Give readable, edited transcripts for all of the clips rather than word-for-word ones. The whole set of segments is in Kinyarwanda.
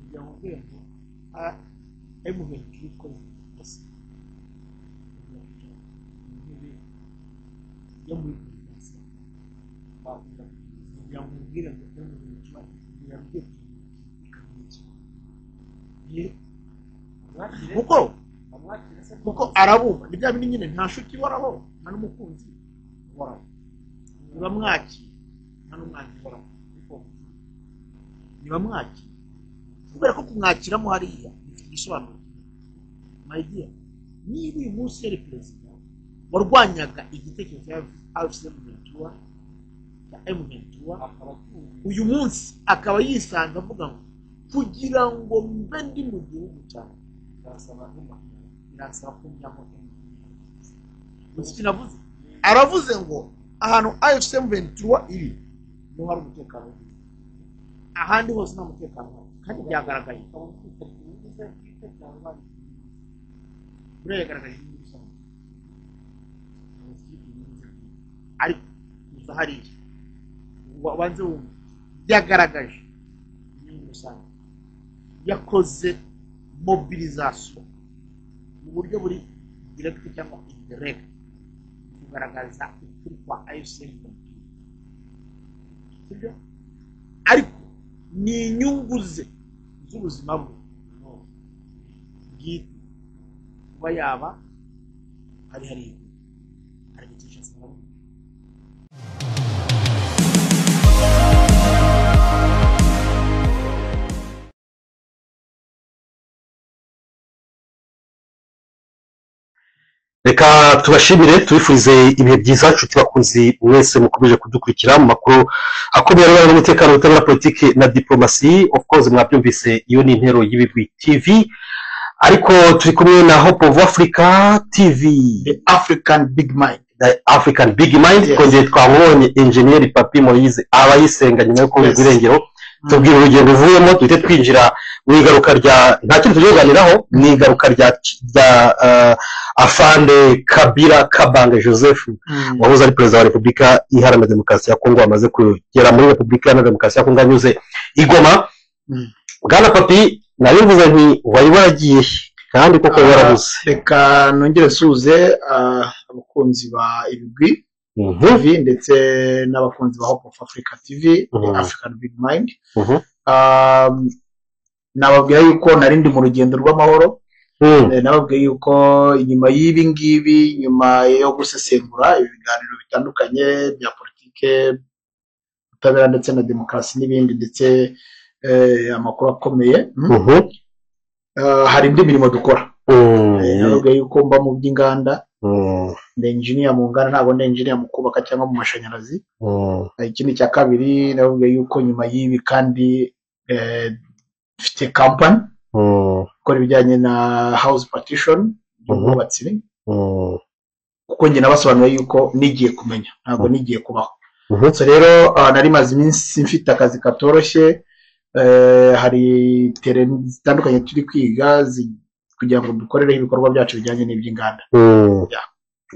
kugira ngo rwego M23 ikoze bose yo muri polisi kugira ngo ubwire ngo M23 yabwiye kuko arabumva ni bya bindi nyine nta nshuti waraho nta n'umukunzi waraho niba mwaki nta n'umwanzi waraho niba mwaki kubera ko kumwakiramo hariya bifite igisobanuro my dear niba uyu munsi yari perezida warwanyaga igitekerezo cya M23 uyu munsi akaba yisanga avuga ngo kugira ngo mbe ndi mu gihugu cyane birasaba kumyamo kinavuze aravuze ngo ahantu M23 iri no hari umutekano ahandi hose nta mutekano kandi byagaragaye byagaragaye ariko uzahariye wanze wumva byagaragaje yakoze mobilisation mu buryo buri direct cyangwa indirect kugaragaza ukuri kwa AFC sibyo ariko ni inyungu ze z'ubuzima bwe bwite kuba yaba hari igice cy'abantu reka tubashimire tubifurize ibihe byiza nshuti bakunzi mwese mukomeje kudukurikira mu makuru akomeye y'umutekano n'umutekano ubutabera politiki na diplomasi of course mwabyumvise iyo ni intero y'ibigwi TV ariko turi kumwe na Hope of Africa TV the African Big Mind kongeye twabonye engineer Papi Moise abayisenga nyuma yo kubera irengero tubwira urugendo uvuyemo duhite twinjira mu igaruka rya nta kintu tujoganiraho ni igaruka rya Afande Kabila Kabange Joseph wahoze ari perezida wa Repubulika Iharanira Demokarasi ya Kongo amaze kugera muri Repubulika Iharanira Demokarasi ya Kongo anyuze Igoma bwana Papi nabivuze nti wari waragiye kandi koko warabuze reka nongere suze abakunzi ba ibigwi TV ndetse n'abakunzi ba Hope of Africa TV African Big Mind nababwira yuko narindi mu rugendo rw'amahoro nababwiye yuko inyuma y'ibi ngibi nyuma yo gusesengura ibiganiro bitandukanye bya politike ubutabera ndetse na demokarasi n'ibindi ndetse amakuru akomeye hari indi mirimo dukora nababwiye yuko mba mu by'inganda ndi engineer mu nganda ntabwo ndi engineer mu kubaka cyangwa mu mashanyarazi ikindi cya kabiri nababwiye yuko nyuma y'ibi kandi mfite company gukora ibijyanye na house partition y'ubwubatsi kuko njye nabasobanuye yuko nigiye kumenya ntabwo nigiye kubaho so rero nari maze iminsi mfite akazi katoroshye hari terrain zitandukanye turi kwiga kugira ngo dukorereho ibikorwa byacu bijyanye n'iby'inganda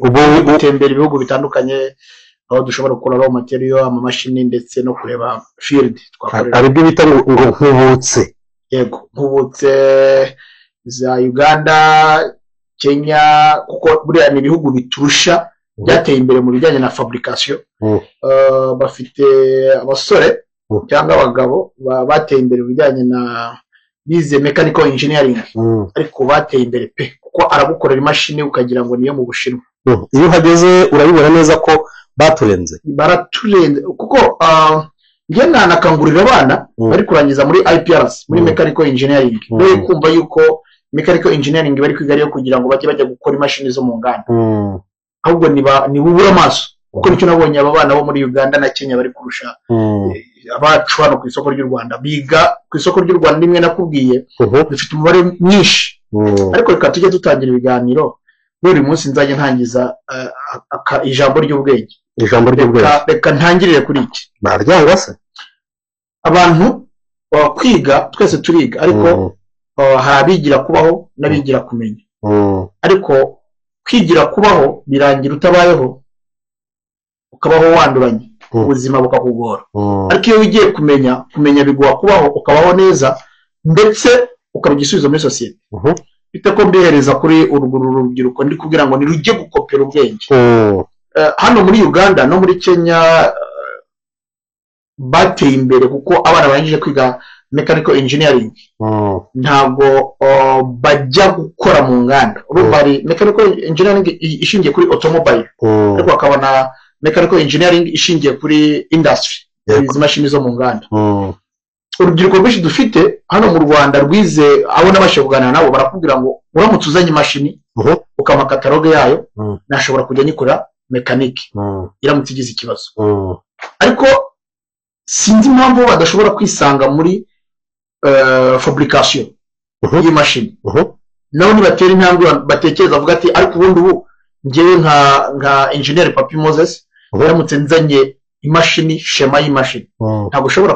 ubu gutembera ibihugu bitandukanye aho dushobora gukora raw material amamashini ndetse no kureba field twakorera aribyo bita ngo nkubutse yego nkubutse za Uganda Kenya kuko buriya ni ibihugu biturusha byateye imbere mu bijyanye na fabrication bafite abasore cyangwa abagabo bateye imbere mu bijyanye na bize mechanical engineering ariko bateye imbere pe kuko aragukorera imashini ukagira ngo niyo mu Bushinwa iyo uhageze urabibona neza ko baraturenze kuko njye nakangurira abana bari kurangiza muri IPRS muri mechanical engineering bari kumva yuko mechanical engineering bari kwiga yo kugira ngo bajya gukora imashini zo mu nganda ahubwo ni bubura amaso kuko nicyo nabonye aba bana bo muri Uganda na Kenya bari kurusha abacu hano ku isoko ry'u Rwanda biga ku isoko ry'u Rwanda nimwe nakubwiye dufite umubare mwinshi ariko reka tujye dutangira ibiganiro buri munsi nzajya ntangiza ijambo ry'ubwenge reka ntangirire kuri iki naryanga se abantu kwiga twese turiga ariko hari abigira kubaho n'abigira kumenya ariko kwigira kubaho birangira utabayeho ukabaho wanduranye ubuzima bukakugora ariko iyo ugiye kumenya biguha kubaho ukabaho neza ndetse ukaba igisubizo muri sosiyete bite ko mbihereza kuri urwo rubyiruko ndi kugira ngo nirujye gukopera ubwenge hano muri Uganda no muri Kenya bateye imbere kuko abana barangije kwiga mechanical engineering ntabwo bajya gukora mu nganda urumva hari mechanical engineering ishingiye kuri automobile ariko bakabona mechanical engineering ishingiye kuri industry izi mashini zo mu nganda urubyiruko rwinshi dufite hano mu Rwanda rwize abo nabashe kuganira nabo barakubwira ngo uramutse uzanye imashini ukama kataloge yayo nashobora kujya nikora mekanike iramutse igize ikibazo ariko sinzi impamvu badashobora kwisanga muri fabrication y'imashini naho nibatera intambwe batekereza avuga ati ariko ubundi ubu ngewe nka engineer Papi Moses uramutse nzanye imashini shema y'imashini ntabwo ushobora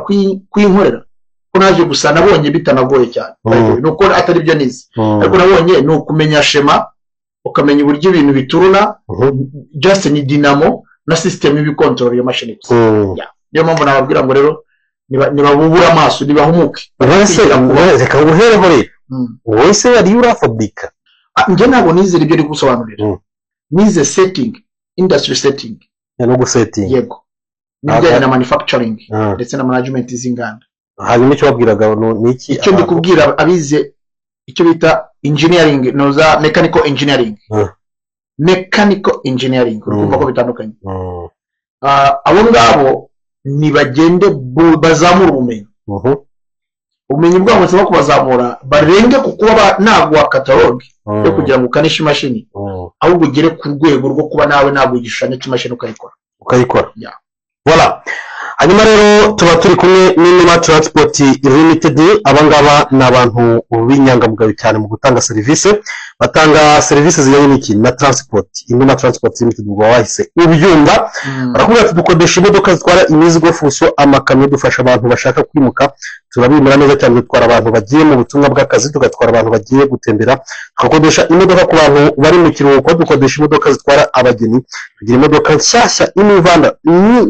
kuyinkorera ko naje gusa nabonye bitanagoye cyane nuko atari byo nize ariko nabonye ni ukumenya shema ukamenya uburyo ibintu bituruna just ni dynamo na system y'ibikontorora iyo mashini gusa niyo mpamvu nababwira ngo rero nibabubura amaso nibahumuke reka ubuhereho rero wese yari urafabrika njye ntabwo nizera ibyo uri gusobanurira nize setting industry setting no gusetting yego n'ibijyanye na manufacturing ndetse na management z'inganda hanyuma icyo wabwiraga ni iki icyo ndi kubwira abize icyo bita engineering noza mechanical engineering urumva ko bitandukanye abo ngabo nibagende bazamura ubumenyi bwabo basaba kubazamura barenge ku kuba nagwa catalogue yo kugira ngo ukanishe imashini ahubwo ugere ku rwego rwo kuba nawe nagwa igishushanyo cy'imashini ukayikora voilà hanyuma rero tuba turi kumwe n'Inuma Transport Limited abangaba ni abantu b'inyangamugayo cyane mu gutanga serivisi batanga serivisi zijyanye n'iki na transport Inuma Transport Limited ubwo wahise ubyumva barakubwira ati dukodesha imodoka zitwara imizigo fuso amakamyo dufasha abantu bashaka kwimuka turabimura neza cyane dutwara abantu bagiye mu butumwa bw'akazi tugatwara abantu bagiye gutembera tugakodesha imodoka ku bantu bari mu kiruhuko dukodesha imodoka zitwara abageni tugira imodoka nshyashya imivanda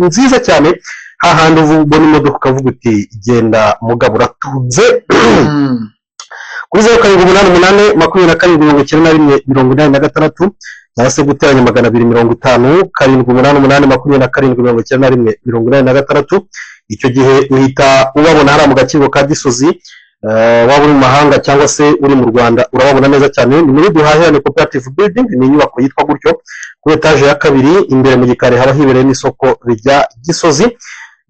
nziza cyane hahandi ubona imodoka ukavuga uti genda mugabo uratunze kuri 0788 cyangwa se guteranya 250 788 icyo gihe uhita ubabona hariya mu gakiriro ka Gisozi waba uri mu mahanga cyangwa se uri mu Rwanda urababona neza cyane ni muri duhahirane cooperative building ni inyubako yitwa gutyo ku etage ya kabiri imbere mu gikari haba hibereye n'isoko rya Gisozi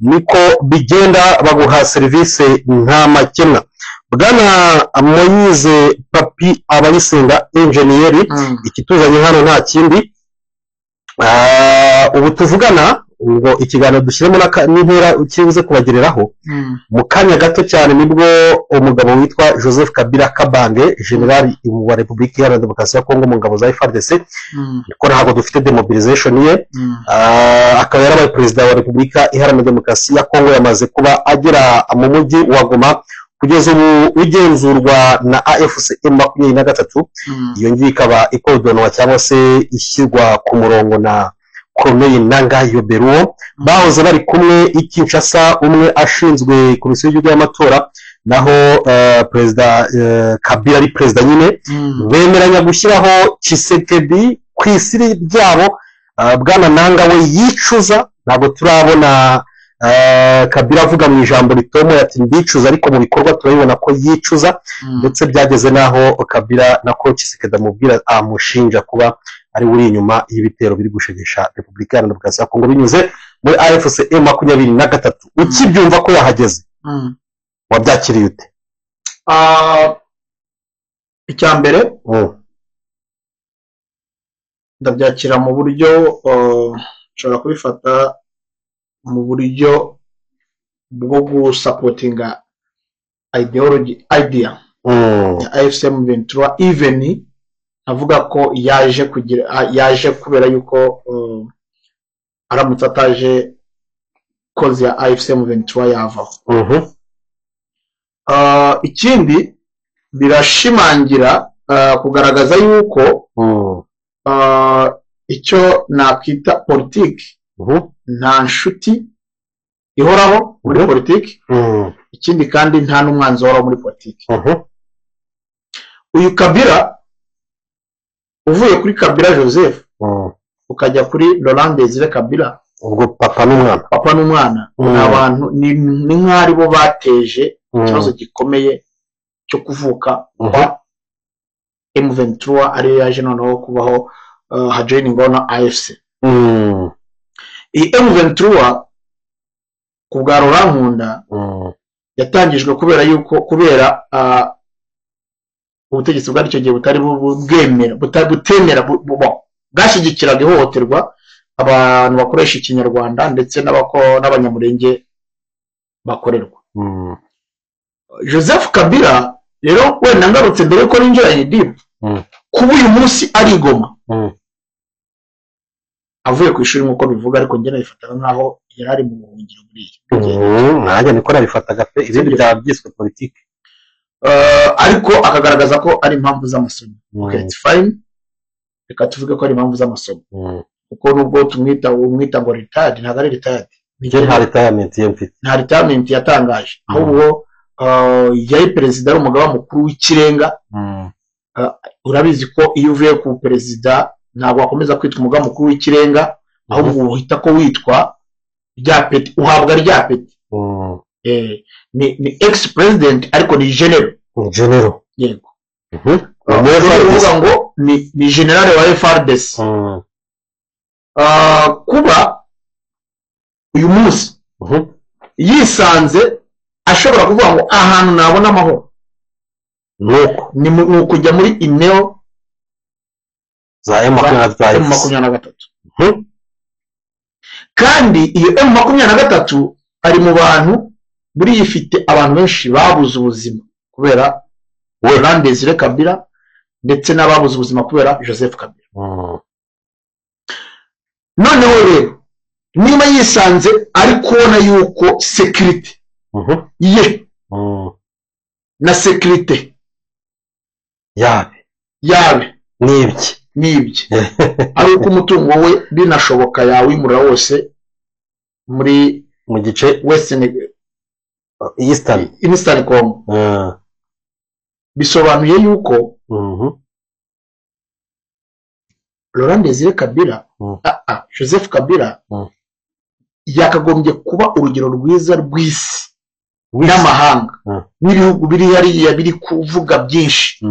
niko bigenda baguha serivisi nta makemwa bwana Moise Papi Abayisenga engineer ikituzanye hano nta kindi ubu tuvugana ngo ikiganiro dushyiremo n'intera ukibuze kubagereraho mu kanya gato cyane nibwo umugabo witwa Joseph Kabila Kabange general wa Republika Iharanira Demokarasi ya Kongo mu ngabo za FARDC ko ntabwo dufite demobilization ye akaba yarabaye perezida wa Republika Iharanira Demokarasi ya Kongo yamaze kuba agera mu mujyi wa Goma kugeza ubu ugenzurwa na AFC M23 iyo ngiye ikaba ikodonwa cyangwa se ishyirwa ku murongo na Corneille Nangaa Yoberuwo bahoze bari kumwe Kinshasa umwe ashinzwe komisiyo y'igihugu y'amatora naho perezida Kabila ari perezida nyine bemeranya gushyiraho Tshisekedi ku isiri ryabo bwana Nangaa we yicuza ntabwo turabona Kabila avuga mu ijambo ritomo ati ndicuza ariko mu bikorwa turabibona ko yicuza ndetse byageze naho Kabila na ko Tshisekedi amubwira amushinja kuba ari uri inyuma y'ibitero biri gushegesha Republika Iharanira Demokarasi ya Kongo binyuze muri AFC M23 ukibyumva ko yahageze wabyakiriye ute icyambere ndabyakira mu buryo ushobora kubifata mu buryo bwo gusapotinga idea ya AFC M23 even avuga ko yaje kubera yuko aramutse ataje kozi ya AFC M23 yavaho ikindi birashimangira kugaragaza yuko icyo nakwita politiki nta nshuti ihoraho muri politiki, ikindi kandi nta n'umwanzi uhoraho muri politiki. Uyu Kabila uvuye kuri Kabila Joseph ukajya kuri Laurent Désiré Kabila, ubwo papa n'umwana ni abantu ni nk'ari bo bateje ikibazo gikomeye cyo kuvuka kwa M23 ariyo yaje noneho kubaho hajoyiningaho na AFC. Iyi M23 ku bwa Laurent Nkunda yatangijwe kubera ubutegetsi bwari icyo gihe butari butemera bwashyigikiraga ihohoterwa abantu bakoresha ikinyarwanda ndetse n'abanyamurenge bakorerwa. Joseph Kabila rero wenda ngarutse mbere yuko ninjiranye deep kuba uyu munsi ari i Goma avuye ku ishuri nk'uko bivuga, ariko njye nabifataga nk'aho yari ari mu buhungiro muri iyi nanjye niko nabifataga pe, ibindi byaba byiswe politiki, ariko akagaragaza ko ari impamvu z'amasomo. Okay, it's fine, reka tuvuge ko ari impamvu z'amasomo, kuko nubwo umwita ngo retired, ntabwo ari retired, nta retirement yatangaje, ahubwo yari perezida ari umugaba mukuru w'ikirenga. Urabizi ko iyo uvuye ku perezida ntabwo wakomeza kwitwa umugaba mukuru w'ikirenga, ahubwo uhita ko witwa rya peti, uhabwa rya peti. Ni ex president ariko ni general. Yego. Uvuga ngo ni general wa FARDC. Kuba uyu munsi yisanze ashobora kuvuga ngo ahantu nabona amahoro ni ukujya muri imeo za M23, kandi iyo M23 ari mu bantu buri yifite abantu benshi babuze ubuzima kubera Laurent Désiré Kabila ndetse n'ababuze ubuzima kubera Joseph Kabila. Noneho rero niba yisanze ari kubona yuko security ye na security yabe nibye ari uko umutungo we binashoboka yawimura wose mu gice Western Eastern Congo. Bisobanuye yuko Laurent Désiré Kabila Joseph Kabila yakagombye kuba urugero rwiza rw'isi n'amahanga n'ibihugu biri hariya biri kuvuga byinshi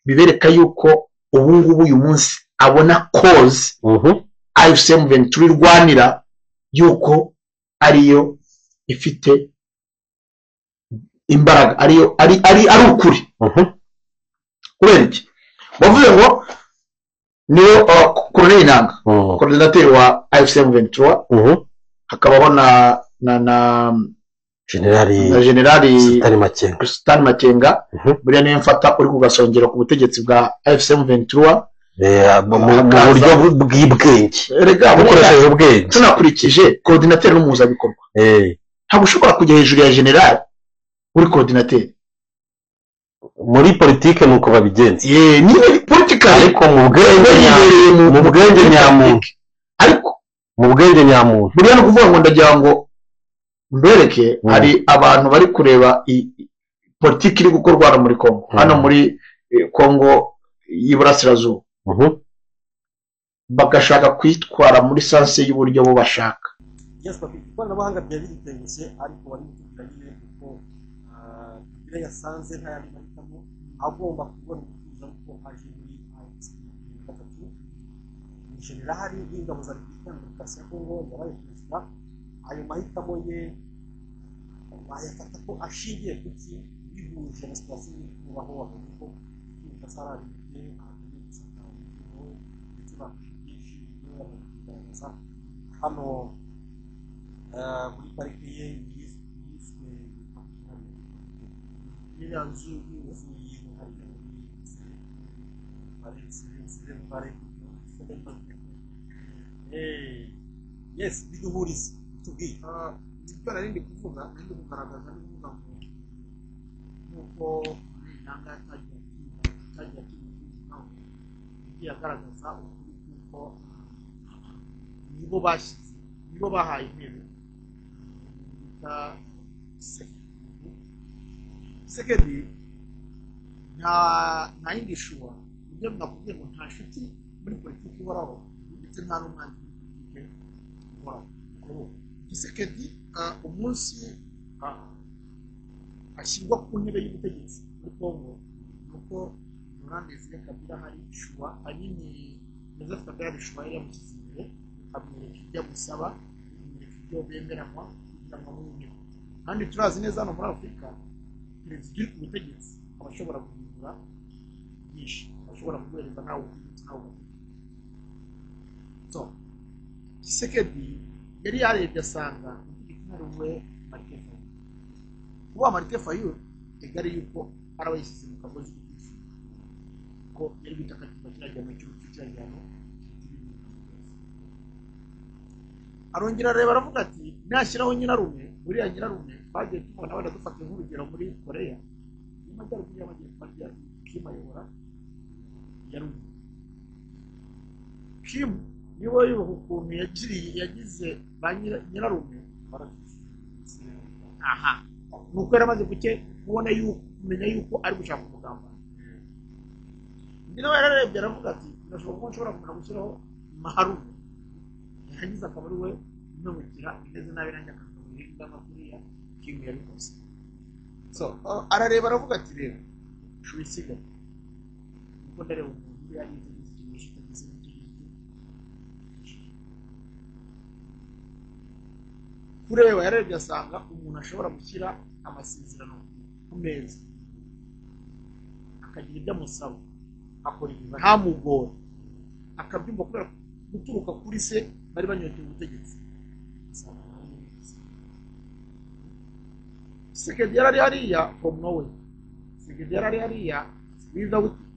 bibereka yuko ubu ngubu uyu munsi abona cause AFC M23 irwanira yuko ariyo ifite imbaraga, ari ukuri. Kubera iki bavuze ngo niyo Colonel Nanga coordinateur wa AFC M23, hakabaho na generali Sultan Makenga, buriya niyo mfata uri kugasongera ku butegetsi bwa AFC M23 mu buryo bw'ibwenge, bukoresheje ubwenge, tunakurikije coordinateur n'umuhuzabikorwa. Ntabwo ushobora kujya hejuru ya generali uri coordinateur muri politike, nuko babigenza. Niba politike ariko mu bwenge nyamuntu, buriya no kuvuga ngo ndagira ngo mbereke hari abantu bari kureba politiki iri gukorwa muri Congo, hano muri Congo y'Iburasirazuba, bagashaka kwitwara muri sanse y'uburyo bo bashaka. Ikoranabuhanga ryari ritengushye, ariko wari kugira nyine kuko ibyo yasanze nta yandi mahitamo agomba kubona umutuzo kuko aje muri gatatu ni generali y'ingabo za Repubulika ya Congo yabaye perezida. Ayo mahitamo ye wayafata ko ashingiye kuki bihuje na sitasiyo y'ikubaho wavuga ko utasarari bye agiye gusaka umutungo ndetse bakwishyuye kugaragaza hano muri parike ye yiswe iriya nzu y'ubuvuzi hariya muri yes biduhuriza tubwiye ibyo narindi kuvuga nindi kugaragaza n'uvuga ngo nuko nanga yagiye nawe yagiye agaragaza ukuri kuko nibo bahaye intebe bita Sekedi nta yindi shuwa ibyo mwakubwiye ngo nta nshuti muri politiki ihoraho ndetse nta n'umwanzi muri politiki ihoraho. Gisekedi umunsi ashyirwa ku ntebe y'ubutegetsi muri Kongo nuko Laurent Desire Kabila hari shuwa ahanini Joseph Kabila hari shuwa yari yamushyize imbere amwereka ibyo amusaba amwereka ibyo bemeranywa kugira ngo amwumve. Kandi turazi neza hano muri Afurika perezida uri ku butegetsi aba ashobora guhindura byinshi, ashobora guhereza nawe ubutegetsi nawe so Gisekedi yari yarebye asanga ari we Martin Fayulu. Kuba Martin Fayulu egari yuko arabayishyize mu kagozi k'isi ko yari bitaka kirajyamo cy'uruti kirajyamo arongera areba aravuga ati nashyiraho nyirarume buriya nyirarume twagiye tubona wenda dufata nk'urugero muri Korea y'amajyaruguru y'amajyepfo ya Kim ayobora yarume Kim niwe yubaha ukuntu yagize ba nyirarume aha nuko yari amaze kubona kumenya yuko ari gushaka umugamba. Undi nawe yararebye aravuga ati ndashobora kuba nshobora kumenya gushyiraho maharume yagize akaba ari we umwimukira imeze nabi nanjye akamurinda kuriya Kim yabikoze. So arareba aravuga ati rero shubisiga nuko ndareba umuntu yagize ikimenyetso cy'igeze kureba yarebye asanga umuntu ashobora gushyira amasezerano ku meza akagira ibyo amusaba akora ibintu ntamugore akabyumva kubera guturuka kuri se bari banyoteye ubutegetsi. Sekedi yari hariya from nowhere. Sekedi yari hariya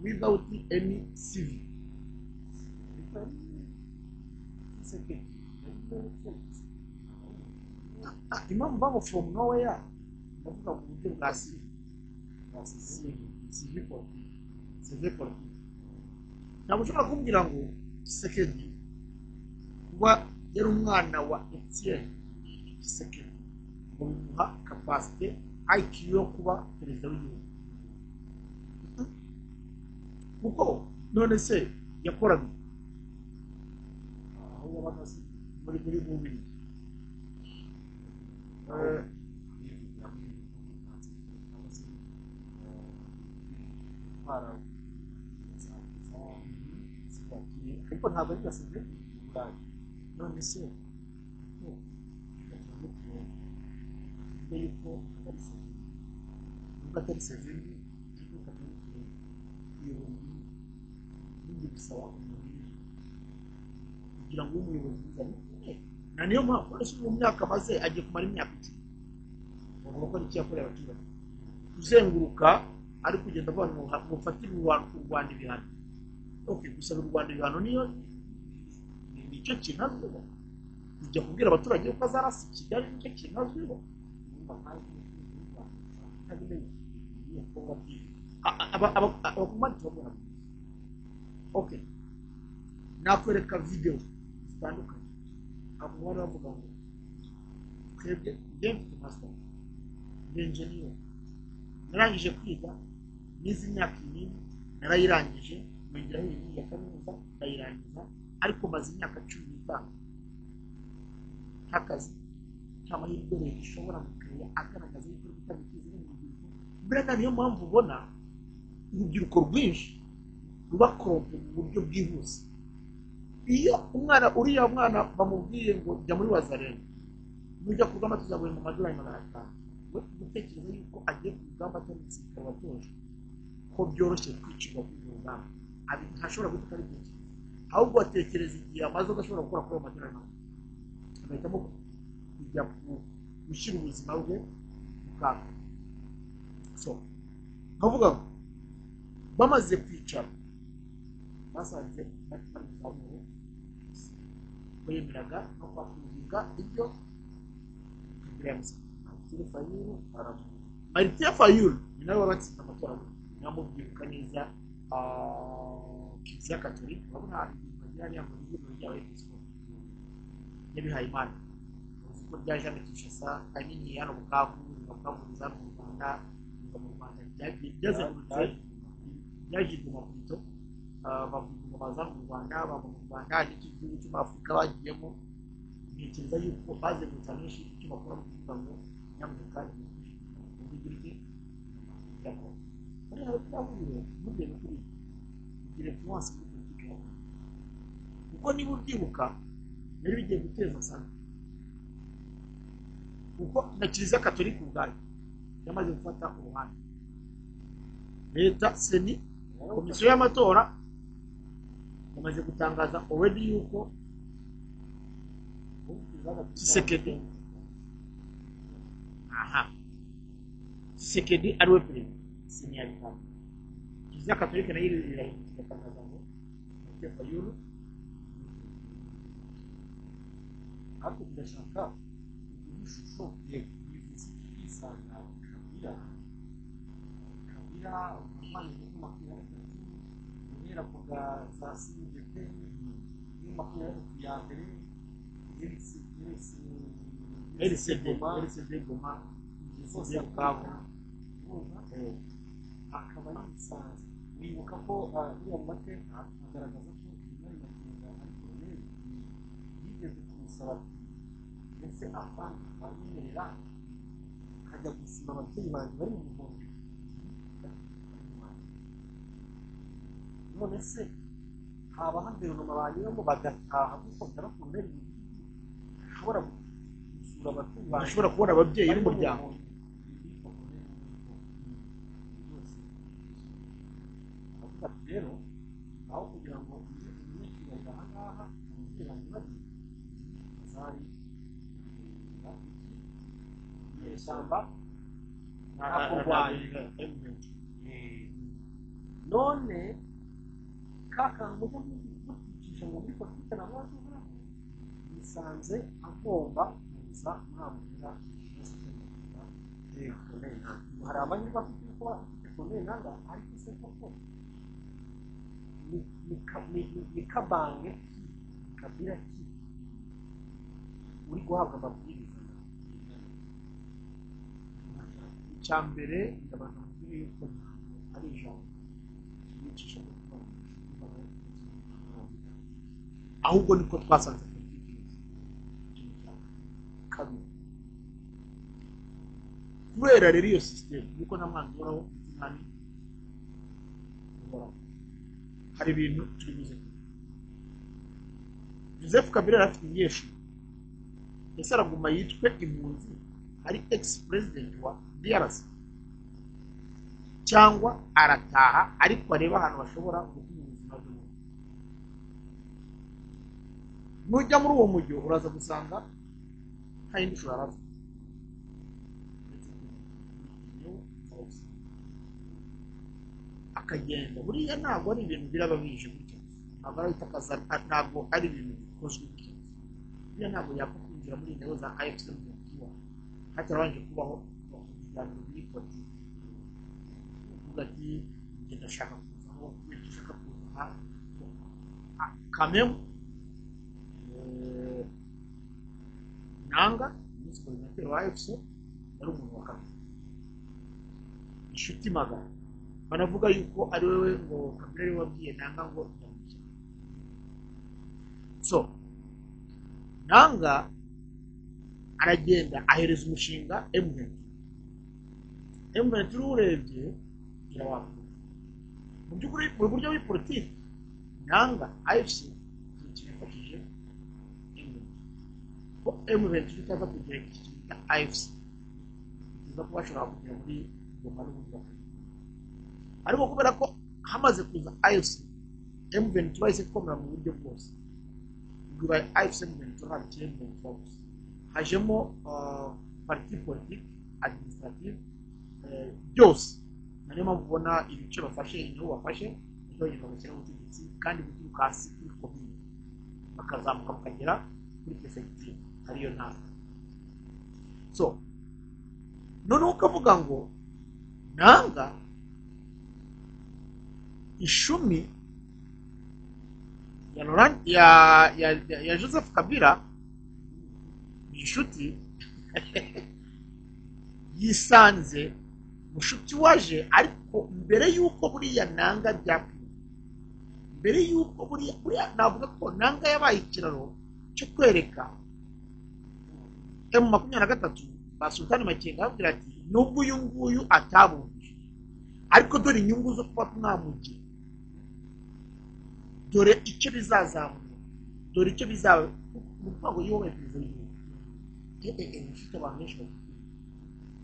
without any CV. Sekedi impamvu bava from nowhere ndavuga mu buryo bwa CV politiki ntabwo ushobora kumbwira ngo Gisekedi kuba yari umwana wa Etienne Gisekedi ngo bimuha kapasite IQ yo kuba perezida w'igihugu kuko none se yakoraga aho yabaga muri bubiri ariko ntabwo ari gaseze none se yuko atari sezindi ariko atari bisaba kugira ngo umuyobozi uzane na niyo mpamvu mu myaka maze agiye kumara imyaka 10 bavuga ko ari cyakorera abaturage kuzenguruka ari kugenda abantu mufatira u Rwanda ibihano. Okay, gusaba u Rwanda ibihano niyo nicyo kinazweho kujya kubwira abaturage ko azarasa Kigali nicyo kinazweho okay nakwereka video zitandukanye abo bari bavuga ngo twebwe mfite master engineer narangije kwiga nizi imyaka 2 narayirangije mugira ibintu ya kaminuza ndayirangiza ariko maze imyaka 15 hakazi cyamahirwe rero ishobora gukaya agaragaza yuko bitabikize n'ibintu mbere niyo mpamvu ubona urubyiruko rwinshi ruba korompe mu buryo bwihuse. Iyo uriya mwana bamubwiye ngo jya muri Wazarene nujya kugamba tuzaguye mu madolari 500 we gutekereza yuko agiye kugamba atari gisirikare watoje ko byoroshye kwicirwa ku rugamba ntashobora gutuka ari byinshi ahubwo atekereza igihe amaze agashobora gukora kuri amadolari 500 agahitamo kujya gushyira ubuzima bwe mu kaga. So nkavuga bamaze kwicara basanze batarizamuye kwemeraga no kwakuringa ibyo kugiranza Martin Fayulu ni nawe wabatsinze amatora namubyiruka neza Kiliziya Gatolika urabona bagira ya muri y'abepiskopi yabihaye Imana ko ryaje hano Kinshasa kanini hano Bukavu bakavuza mu Rwanda mu Rwanda byazengurutse byaje mu mapito bavuga baza mu Rwanda baba mu Rwanda n'igihugu cy'Afurika bagiyemo ntekereza yuko bazengurutse nyinshi icyo bakora mu kuvuga ngo nyamuneka mu bigirike yabo ari abahuriye mu gihe kuri igihe influence muri politiki kuko niba ubyibuka yari bigiye guteza sana kuko na Kiliziya Katolika ubwayo yamaze gufata uruhande leta seni komisiyo y'amatora yamaze gutangaza already yuko Tshisekedi Tshisekedi ariwe perezida seni yabitanga Kiliziya Katolika nayo iratangaza ngo Mateka Yulu ariko bidashaka ishusho yivuze isanga kabira umwanya wa makumyabiri guhera ku bwa za CDP ni makumyabiri ya mbere RCD Goma zose akaba yisanze wibuka ko uriya mateka agaragaza ko imari makumyabiri ari koloneli yigeze kumusaba ndetse afana bayemerera akajya gusima ababyeyi banjye bari mu muhondo none se haba guverinoma banyuramo bagataha kuko ndabakunda ashobora gusura ababyeyi ashobora kubona ababyeyi n'umuryango rero aho kugira ngo umunyeshuri aha ngaha umubyeyi banjye bari bazari ishyamba ntakurwanya none kakantu mujya muticisha ngo muri politiki na mwazuba bisanze agomba kuza mwamurira hari amahirwe afite kuba afite koneri nanga ariko se koko ni kabange kabira ki uri guhabwa amabwiriza icya mbere ndabanza mubwire yuko ntabwo ari ijambo yicisha mu ahubwo niko twasanze politiki kabiri kubera rero iyo sisiteme niko nta mwanzi uhoraho nani uhoraho hari ibintu turi buze Joseph Kabila afite umunyeshuri ese araguma yitwe impunzi ari ex-president wa DRC cyangwa arataha ariko areba ahantu bashobora gutuma ubuzima bwe nujya muri uwo mujyo uraza gusanga nta yindi shuri araza akagenda buriya ntabwo ari ibintu biraba bije gutya ntabwo ari itakaza ntabwo ari ibintu bikozwe gutya buriya ntabwo yapfa kwinjira muri intego za AFC mu gihugu hatarabanje kubaho ibiganiro biri politiki uvuga ati ndashaka kuza aho ndashaka kuza kamemu nanga umunsi koordinateri wa AFC yari umuntu wa kabiri inshuti magana banavuga yuko ari wewe ngo Kabila ari wabwiye nanga ngo ndamujya so nanga aragenda ahereza umushinga M23 urebye irawakura mu by'ukuri mu buryo bw'ipolitiki nanga AFC kirifashije ko M23 itaza kugira ikintu cya AFC iza kuba ashobora kugera muri Goma n'ubundi ariko kubera ko hamaze kuza AFC M23 ise komera mu buryo bwose ubwo AFC M23 habikire M23 hajemo parti politique administrative byose niyo mpamvu ubona ibice bafashe inyungu bafashe nibyo bagashyira mu butegetsi kandi guturuka hasi kuri komine bakazamuka bakagera kuri prefecture ariyo ntara so noneho ukavuga ngo nanga ishumi ya Laurent ya Joseph Kabila inshuti yisanze mushuti waje ariko mbere y'uko buriya nanga byapfuye, mbere y'uko buriya navuga ko nanga yabaye ikiraro cyo kwereka M23 ba Sultani Makenga ababwira ati nubwo uyu nguyu atabumvise ariko dore inyungu zo kuba mwamugira, dore icyo bizazamura, dore icyo bizaba mu rwego y'uwowe perezida w'igihugu. Ufite abantu benshi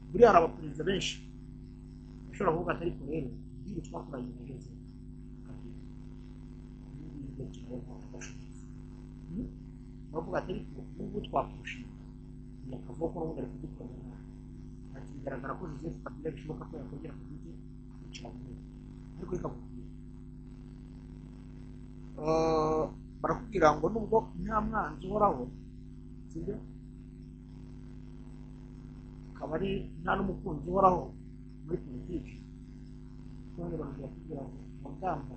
buriya hari abaperezida benshi bashobora kuvuga atari ko rero iyo twakoranye neza bavuga atari ko nubwo twakurushinga akavuga ko n'ubundi ari kudukorera ati bigaragara ko Joseph Kabila bishoboka ko yakongera ku giti akicara mu ntebe ariko ikakubwira barakubwira ngo nubwo nta mwanzi uhoraho sibyo akaba ari nta n'umukunzi uhoraho muri politiki none barakubwira ngo mugamba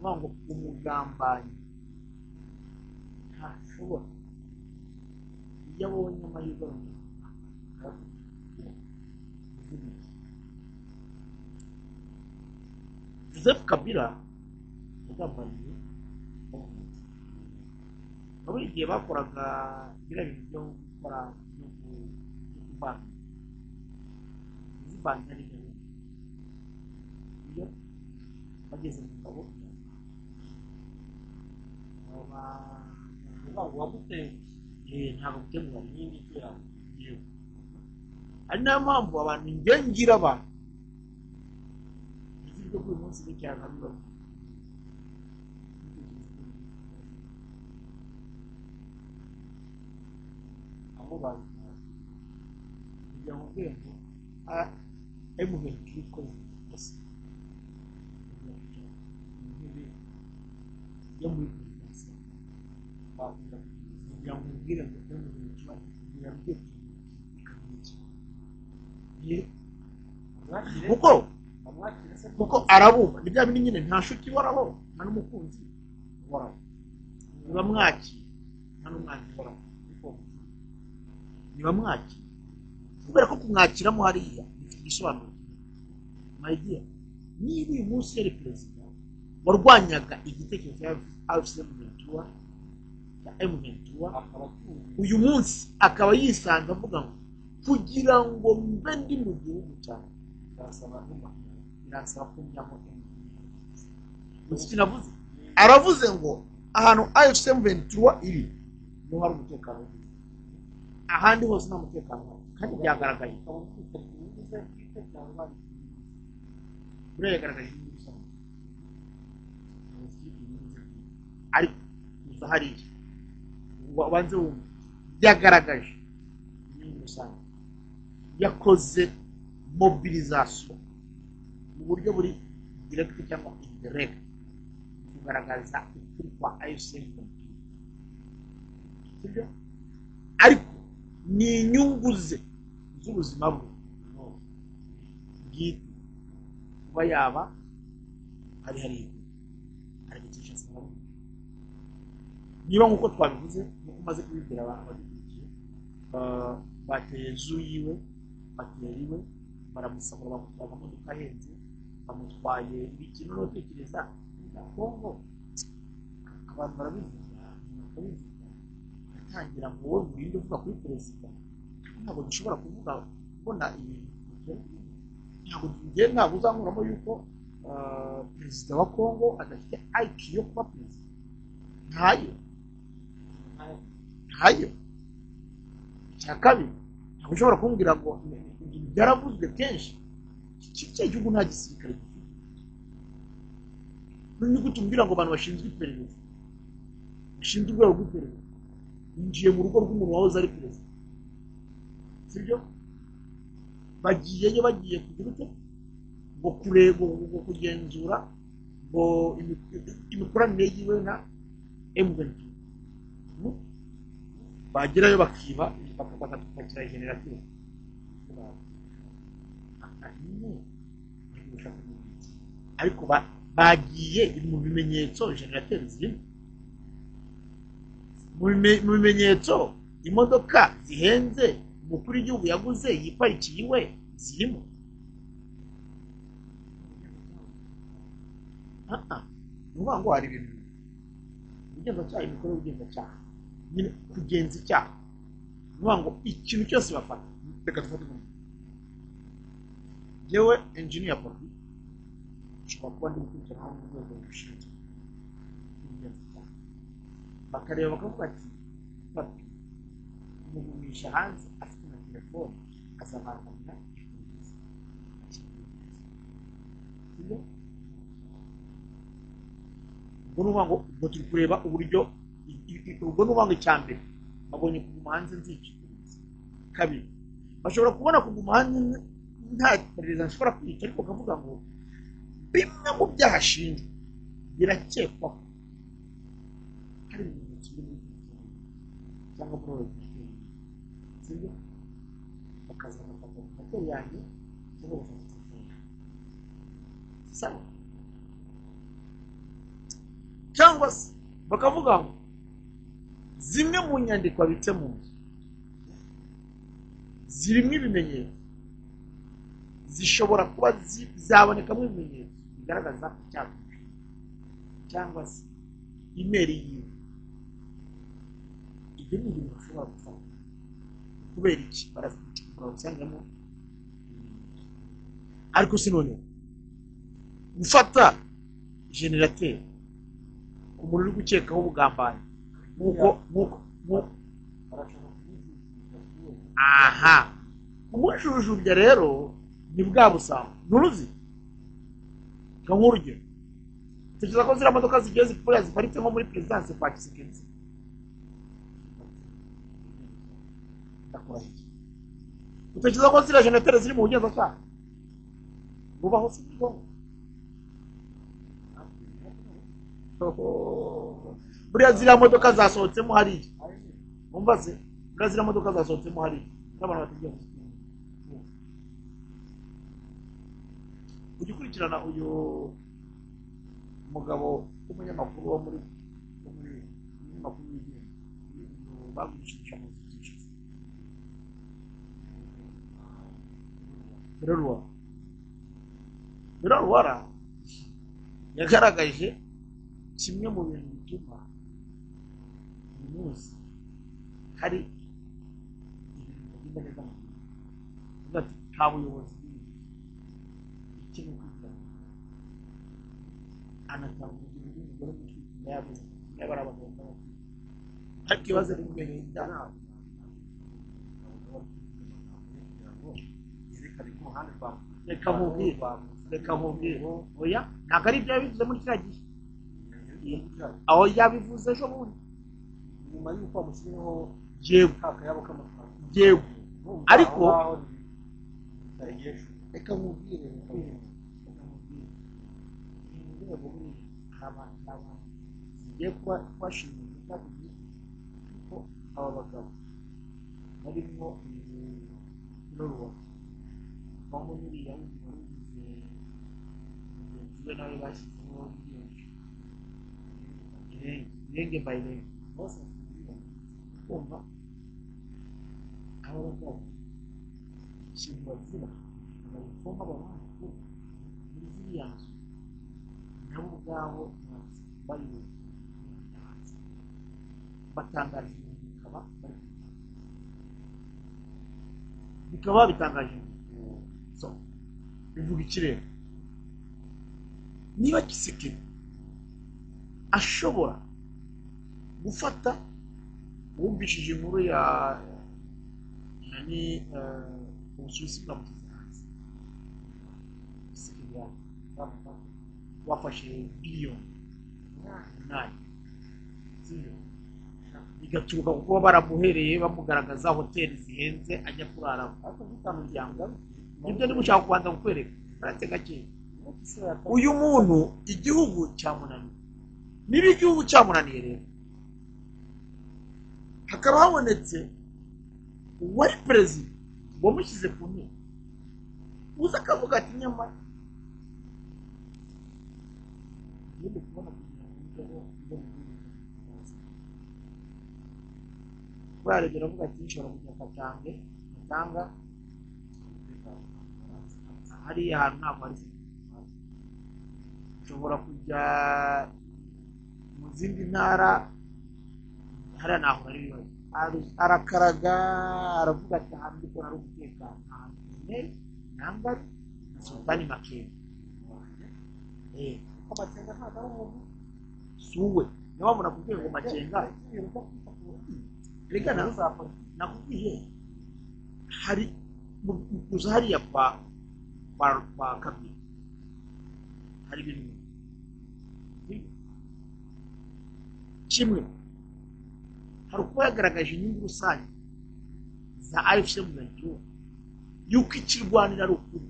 ngo umugambanyi ntashobora iyo abonye amahirwe Joseph Kabila yagambaniye muri igihe bakoraga biriya bintu byo gukora no kuvanga zivanga n'ibintu iyo bageze mu ngabo ntabwo waguteye ntabwo gutemura n'indi yawe yewe ari nayo mpamvu abantu ngira abantu iziryo buri munsi n'icyana bibaho aho bazi kugira ngo ubwenge M23 ikoze gusa intebe yo muri perezidansi kugira ngo ubwire ngo M23 yabwiye kuko arabumva ni bya bindi nyine nta nshuti ihoraho nta n'umukunzi uhoraho, niba mwakira nta n'umwanzi uhoraho, niba mwakira kubera ko kumwakiramo hariya bifite igisobanuro. Mayidiya niba uyu munsi yari perezida warwanyaga igitekerezo cya M23 uyu munsi akaba yisanze avuga ngo kugira ngo mbe ndi mu gihugu cyane birasaba ko njyamo kinavuze aravuze ngo ahantu M23 iri niho hari umutekano, ahandi hose nta mutekano kandi byagaragaye buriya yagaragaje ariko gusa hariya wabanze wumva byagaragaje inyungu rusange, yakoze mobilisation mu buryo buri direct cyangwa indirect kugaragaza ukuri kwa AFC, sibyo ariko ni inyungu ze z'ubuzima bwe bwite kuba yaba hari igice niba nk'uko twabivuze nuko umaze kubibwira abantu badukurikiye bateye inzu yiwe bateye baramusabura bamutwara amamodoka ahenze bamutwaye ibikino n'utekereza Kongo abantu barabivuga atangira ngo wowe urinde uvuga kuri perezida ntabwo dushobora kuvuga kubona ibintu ntabwo uzamuramo yuko perezida wa Kongo adafite IQ yo kuba perezida ntayo icya kabiri ntabwo ushobora kumbwira ngo byaravuzwe kenshi iki gihugu nta gisirikare gifite, ni gute umbwira ngo abantu bashinzwe iperereza bashinzwe urwego rw'iperereza binjiye mu rugo rw'umuntu wahoze ari perezida, sibyo bagiye kugira ute ngo kureba ngo kugenzura ngo imikoranire yiwe na M23 bagerayo bakiba bakatupakira generateur ariko bagiye mu bimenyetso generateur zirimo mu bimenyetso imodoka zihenze umukuru w'igihugu yaguze yiparikiye iwe zirimo. Ni ukuvuga ngo hari ibintu ubugenzacyaha, imikorere y'ubugenzacyaha nyine kugenza icyaha. Ni ukuvuga ngo ikintu cyose bafata, reka dufate umuntu yewe engineer Paul ushobora kuba ndi gukurikirana mu rwego rushinzwe ubugenzacyaha, bakareba bakavuga ati papi umugumisha hanze afite na telefone azabangamira ifungiza. Ubwo ni ukuvuga ngo ubwo turi kureba uburyo, ubwo ni ukuvuga ngo icya mbere babonye kuguma hanze nzikiguriza. Kabiri, bashobora kubona kuguma hanze nta perezida nshobora kwica, ariko bakavuga ngo bimwe mu byaha ashinjwa birakekwa ko hari ibimenyetso biri muri cyangwa muri uwo gihe, sibyo? Bakazanafata hoteli yanjye cyangwa bafata telefone, sawa? Cyangwa se bakavuga ngo zimwe mu nyandiko abitse mu nzu zirimo ibimenyetso, zishobora kuba zabonekamo ibimenyetso bigaragaza icyaha, cyangwa se imeri yiwe. Ibyo ni ibintu bashobora gufata. Kubera iki? Barazicukura usangamo. Ariko si noneho gufata generateri ku muntu uri gukekaho ubugambanyi nk'uko aha umujujubya rero ni bwa busambo nturuzi. Nk'urugero, tekereza ko ziriya modoka zigiye ziparitse nko muri perezidanse kwa Kisekedi, utekereza ko ziriya jenerateri ziri mu bugenzacyaha bubaho? si bwo buriya ziriya modoka zasohotsemo hariya, wumva se? Buriya ziriya modoka zasohotsemo hariya n'abantu batagiye ujya ukurikirana uyu mugabo w'umunyamakuru wo muri umunyamakuru w'igihugu bagurishije amazikisha Ruwara yagaragaje kimwe mu bintu bituma uyu munsi hari ibintu bigenda neza mu gihugu. Ati nta buyobozi ikintu kugira anatanga urugero rw'umugore w'umutwe yabuze yabara abagomba ariko ikibazo ari kumenya injyana reka mubwire oya ntabwo ari ibyo yabivuze muri kiriya gihe, aho yabivuze ejo bundi nyuma y'uko bamushyiriyeho akayabo k'amafaranga yego. Ariko reka mubwire urwego abantu zigiye kubashinzwe kandi kuko aba bagabo barimo Ruwa bamwe muri ya wundi warugize mugenzi we nawe bashyizeho irenge bayirenge bose kumva aba bagabo ikintu bazira bayifoma abantu muri ziriya nzu nabo ubwabo bari batangaje bikaba bitangaje. So bivuga ikirere niba Kisekedi ashobora gufata wumvishije inkuru ya ubusuwisi bwamugize hanze, Kisekedi wafashe biliyoni 8 sibyo, bigaturuka kuko baramuhereye bamugaragaza hoteli zihenze ajya kurara. Ariko bitamujyanga nibyo nimushaka kubanza kukwereka arate gake uyu muntu igihugu cyamunaniye. Niba igihugu cyamunaniye rero hakaba habonetse uwari perezida wamushyize ku ntebe uza akavuga ati nyamara kubona kuba yaregera avuga ati nshobora kujya katange katanga hariya hantu ntabwo hari nshobora kujya mu zindi ntara hariya ntaho hari ibibazo arakaraga aravuga ati ahantu ndi kubona ari umutekano ahantu nyine nambari na sultani makenga amakenga ntabwo ari umuntu si uwe niba wabona kubwira ngo makenga reka nakubwiye hari gusa hariya kwa kabiri hari ibintu kimwe hari ukuba yagaragaje inyungu rusange za AFC M23 yuko ikirwanira ari ukuri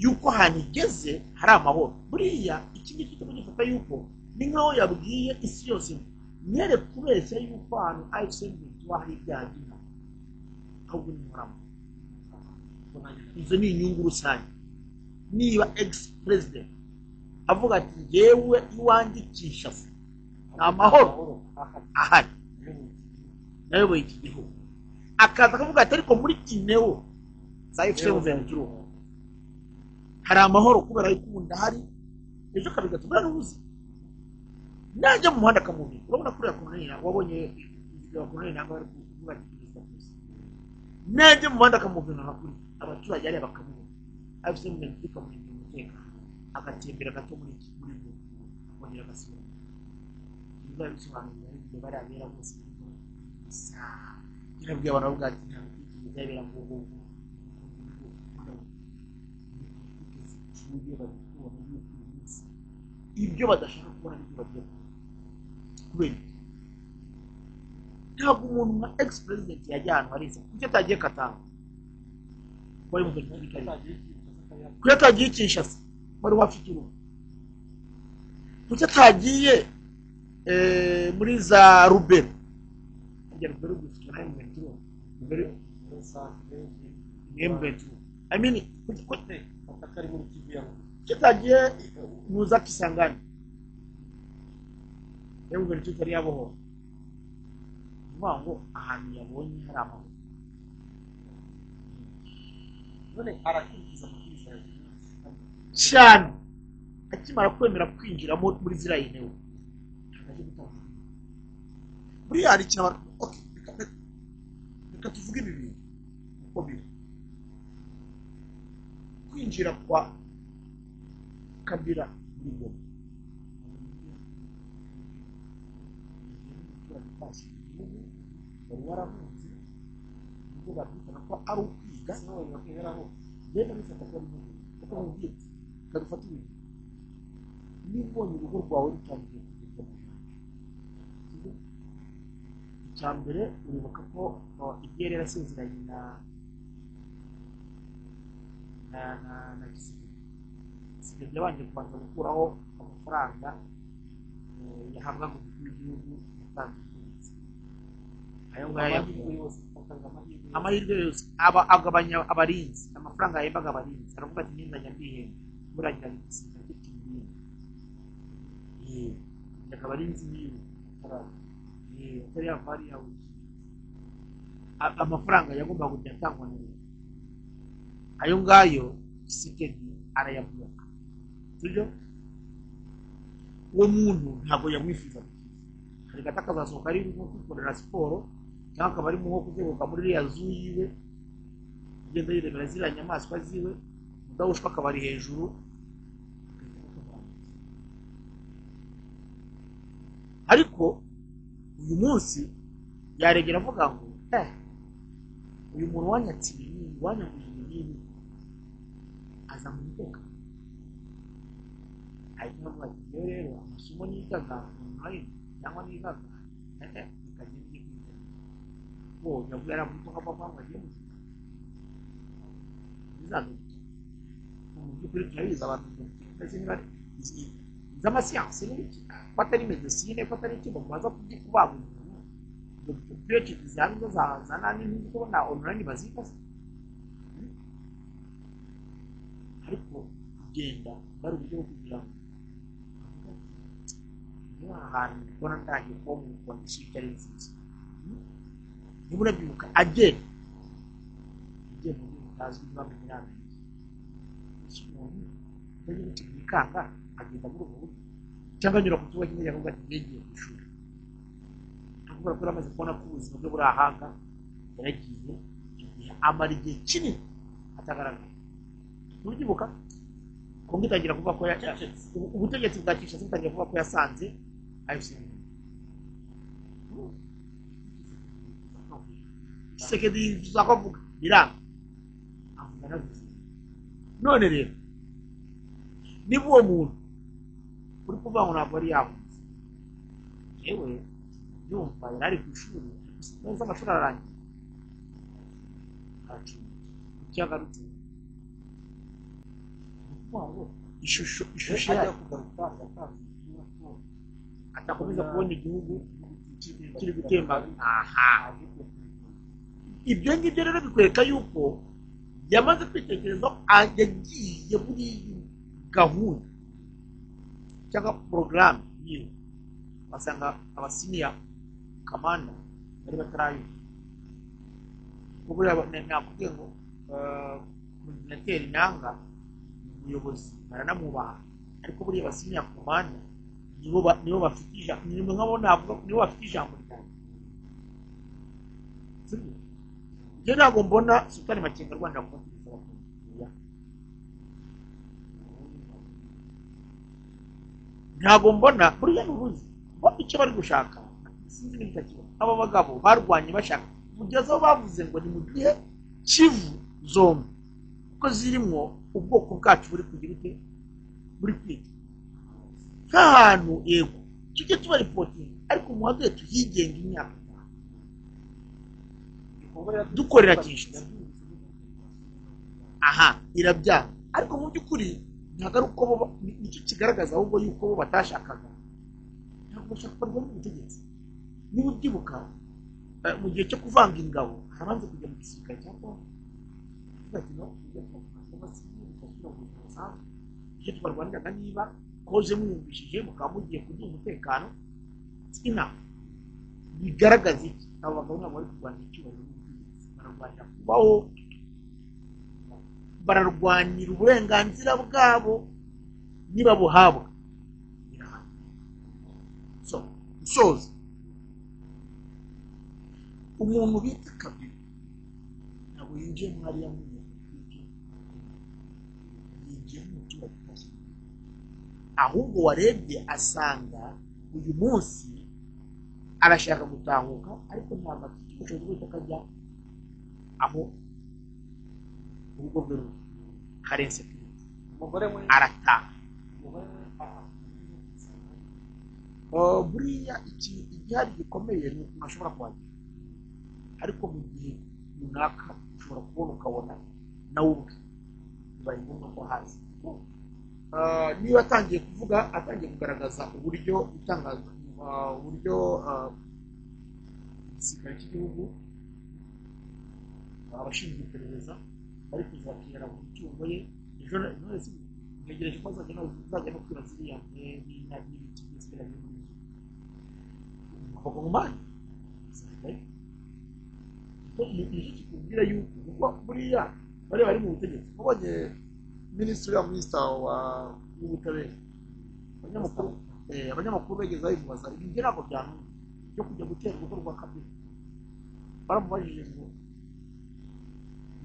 yuko ahantu igeze hari amahoro buriya iki ngiki cyo gifata yuko ni nkaho yabwiye isi yose nyere kubeshya yuko ahantu AFC M23 hari ibyaha by'intambara ahubwo ni muramo izo ni inyungu rusange niba ex president avuga ati yewe iwanjye Kinshasa ni amahoro ahari nayoboye iki gihugu akaza akavuga ati ariko muri Kineo za AFC M23 hari amahoro kubera yuko ubundi hari ejo kabiri gatubura n'ubuzi najya mu muhanda kamubi urabona kuri yakonera wabonye yakonera nanga bari kuvuga ati najya mu muhanda kamubi nakuri abaturage ari bakamubi AFC M23 kamubi umutekano agatembera gato muri akongera agasubira biba bisobanura ibyo bari abera bose irabwiye abantu bavuga ati ntabwo byabera ngo ibyo badashaka kubona n'ibyo bagiye kubera ntabwo umuntu nka ex president yajya ahantu hariza kuko atagiye Katanga wari mu gihe cyari kuko atagiye Kinshasa wari wafite uruhu kuko atagiye muri za Rubero Rubero gufite na M23 Rubero I mean kuko atakari muri TV yangu kitagiye muza Kisangani M23 tari yaboho ngo ahantu yabonye hari amahoro none arakurikiza amabwiriza ya cyane akimara kwemera kwinjira muri ziriya Kineo buriya hari ikintu reka tuvuge ibi bintu uko biri kwinjira kwa Kabila muri Goma bari warahunze nubwo babyitana ko ari ukwiga n'abantu bakigeraho rero bifata ko ari kuko mubwite kadufata ibintu nibonye urugo rwawe rutangiye kugenda icyambere uribuka ko igihe rero asezeranye na Kisigari yabanje kubanza gukuraho amafaranga yahabwa mu gihugu yatanze ayo ngayo amahirwe yose agabanya abarinzi amafaranga yahembaga abarinzi aravuga ati nindanya mbihemba muragira igisiga cy'ikindi ndaka abarinzi niyo atari yavari yawe amafaranga yagomba kujya atangwa na leta ayo ngayo Kisigari arayavuga sibyo uwo muntu ntabwo yamwifuza hari gataka zasohoka ari nko kwikorera siporo cyangwa akaba ari nko kuzeguka muri ya zoo yiwe kugenda yirebera ziriya nyamaswa ziwe udawushwa akaba ari hejuru ariko uyu munsi yaregera avuga ngo uyu muntu wanyatsiye nini wanyagurije nini aza mu muteka ariko ntabwo rero amasomo nigaga online cyangwa nigaga bikagenda ngo nabwo yaravuga ko papa wagiye mu bizaduka mu by'ukuri turabizi abantu ndetse niba z'amasiyansi n'iki ko atari medecine ko atari ikintu baza kubaga umuntu ngo byinshi bizanze za nani n'uko na online bazifasha ariko kugenda bari uburyo bwo kugira ngo ahantu mbona ndagiye kuba mu kondisiyo itari nziza murabyibuka agenda mu buryo butazwi bw'amenye n'amenye umuntu utagira icyo yikanga agenda muri ubu buryo cyangwa anyura ku kibuga cy'indege akavuga ati ngiye ku ishuri akubwira ko yaramaze kubona ko ubuzima bwe buri ahanga yaragiye igihe amara igihe kinini atagaragara murabyibuka kongo itangira kuvuga ko ubutegetsi bwa Kinshasa butangira kuvuga ko yasanze ayishyira Tshisekedi yifuza ko avuga biranga avuga navuze none rero niba uwo muntu uri kuvuga ngo ntabwo ari yavuze yewe yumva yari ari ku ishuri neza amashuri ararangiye ikiyagarutse ishusho yayo kugaruka atakomeza kubona igihugu kiri gutemba ibyo ngibyo rero bikwereka yuko yamaze kwitekereza yagiye muri gahunda cyangwa porogaramu yiwe basanga abasiniya kamanda bari batarayo kuko nakubwiye ngo koordinateri nanga umuyobozi baranamwubaha ariko buriya abasiniya kamanda nibo bafite ijambo nibo bafite ijambo ryabo njye ntabwo mbona Sultani Makenga Rwanda kubatiriza abakunzi ntabwo mbona buriya n'ubuzi bo icyo bari gushaka sinzi n'ibitakiba aba bagabo barwanye bashaka kugeza aho bavuze ngo ni mu gihe Kivu zombi kuko zirimo ubwoko bwacu buri kugira ute buri kwiga nk'ahantu yego tujye tuba ripotingi ariko muhaduye tuhigenga imyaka dukorera Kinshasa aha irabyanga ariko mu by'ukuri ntabwo ari uko nicyo kigaragaza ahubwo yuko bo batashakaga ntabwo bashaka ko mu butegetsi niba ubyibuka mu gihe cyo kuvanga ingabo harabanza kujya mu gisirikare cya Kongo icyo twarwaniraga niba koje mwiyumvishije mukaba mugiye kugira umutekano ina bigaragaza iki abo bagabo ntabwo bari kurwanira icyubahiro bararwanira kubaho bararwanira uburenganzira bwabo niba buhabwa usoza umuntu bita Kabila ntabwo yinjiye muri ariya muntu yinjiye mu cyubahiro ahubwo warebye asanga uyu munsi arashaka gutahuka ariko ntabwo afite ubushobozi bwo kujya aho urugo rwe hari insekiriti umugore we arataha buriya igihari gikomeye ni ukuntu ashobora kuhagera ariko mu gihe runaka ushobora kubona ukabona nawe ubwe bibaye ngombwa ko hazi niba atangiye kuvuga atangiye kugaragaza uburyo itangaza uburyo igisirikare cy'igihugu abashinzwe iperereza bari kuzakira mu mitungo ye ejo ntegereje ko azajya no kwiba ziriya n'ibiti by'isigaye muri zo bavuga mu mani nicyo kikubwira yuko kuko buriya bari mu butegetsi mubonye minisitiri wa minisita w'ubutabera abanyamakuru begeze babimubaza ibyo ntabwo byantumye byo kujya gutera urugo rwa Kabila baramubajije ngo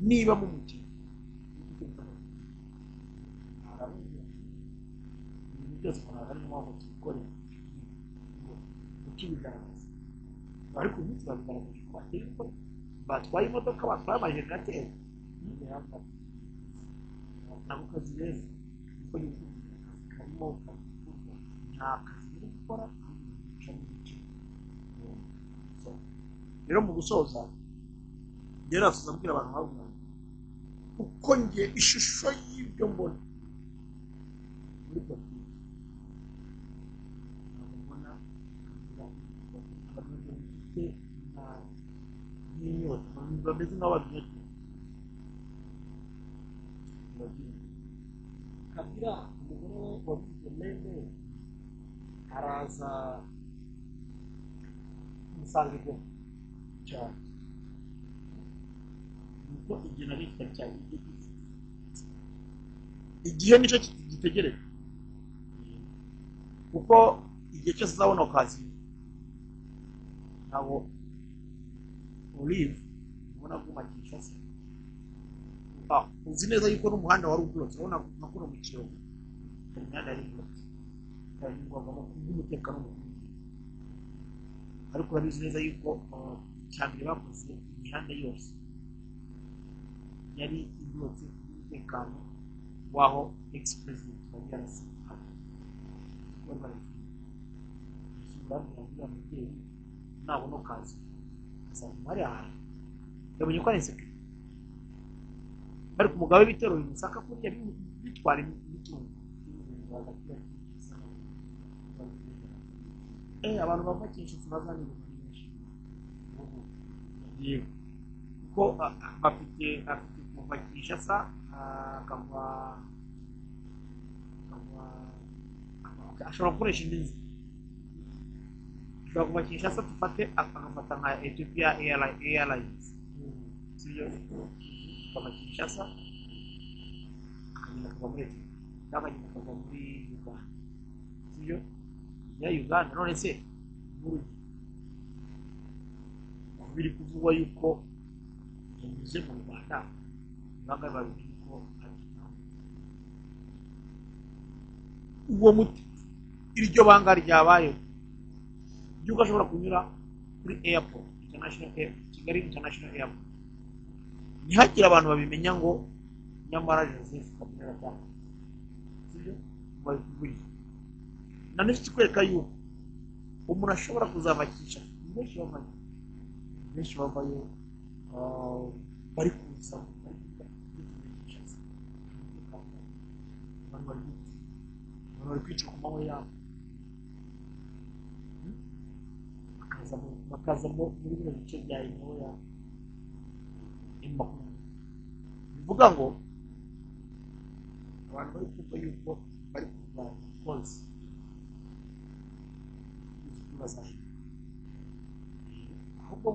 niba mu mukino ibintu byose umuntu ari ngombwa tubikorera tukibigaragaza ariko umunsi babigaragaje ko bateye uko batwaye imodoka batwaye amajenerateri ntabwo kazi rero kuko karimo nta kazi biri gukora rero mu gusoza rero asuza abwira abantu bavuga uko nge ishusho y'ibyo mbona muri politiki ntabwo mbona abantu bafite n'inyota bameze nk'ababinyagi Kabila umugore we wabigize mende araza umusanga ibyo cyane kuko igihe nari kitari cyane igihe nicyo gitegereje kuko igihe cyose uzabona okazi ntabwo Olive ubona gumakisha se uzi neza yuko n'umuhanda wari uburotse urabona nka kuno mu Kiyovu hari imihanda yari iburotse kandi ngomba kubw'umutekano mu ariko urabizi neza yuko cyambere bakoze imihanda yose yari iburotse umutekano waho ex-president wa DRC nabona okazi asanga ari ahantu yabonye ko ari inseke bari ku mugabe bitero bimusaka kuriya bitwara imitungo abantu bava Kinshasa bazana ibintu byinshi yego ko bafite kuva Kinshasa akava ashobora gukoresha indi nzira ashobora kuva Kinshasa dufate agafata nka Ethiopia Airlines sibyo akava Kinshasa akagenda akava muri Ethiopia cyangwa akagenda akava muri Uganda sibyo ya Uganda none se biri kuvugwa yuko yanyuze mu Rwanda banga babiri ko uwo muti iryo banga ryabaye yuko ashobora kunyura kuri airport international Kigali international airport ntihagire abantu babimenya ngo nyamara Joseph Kabila cyane sibyo babikuye nane kikwereka yuko umuntu ashobora kuzabakisha benshi bavayo bari kuza bari kwica ku manywa yabo bakazamo muri bino bice bya Inoya bivuga ngo abantu bari kumva yuko bari kurwanya polisi ahubwo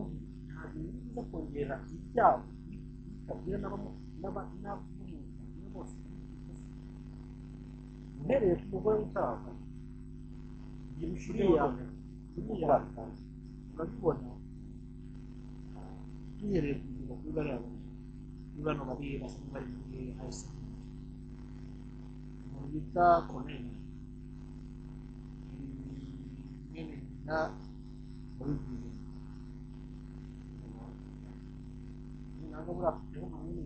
ntabwo biza kongera ibyago bitagira n'abamuntu bose uhereye ku mugore w'icyaha uriya urabibona duhereye ku buzima kuri bariya bano bari basanzwe bari muri ICC umuntu bita Konene mwene nyina wabivuze ntabwo muri afite umuntu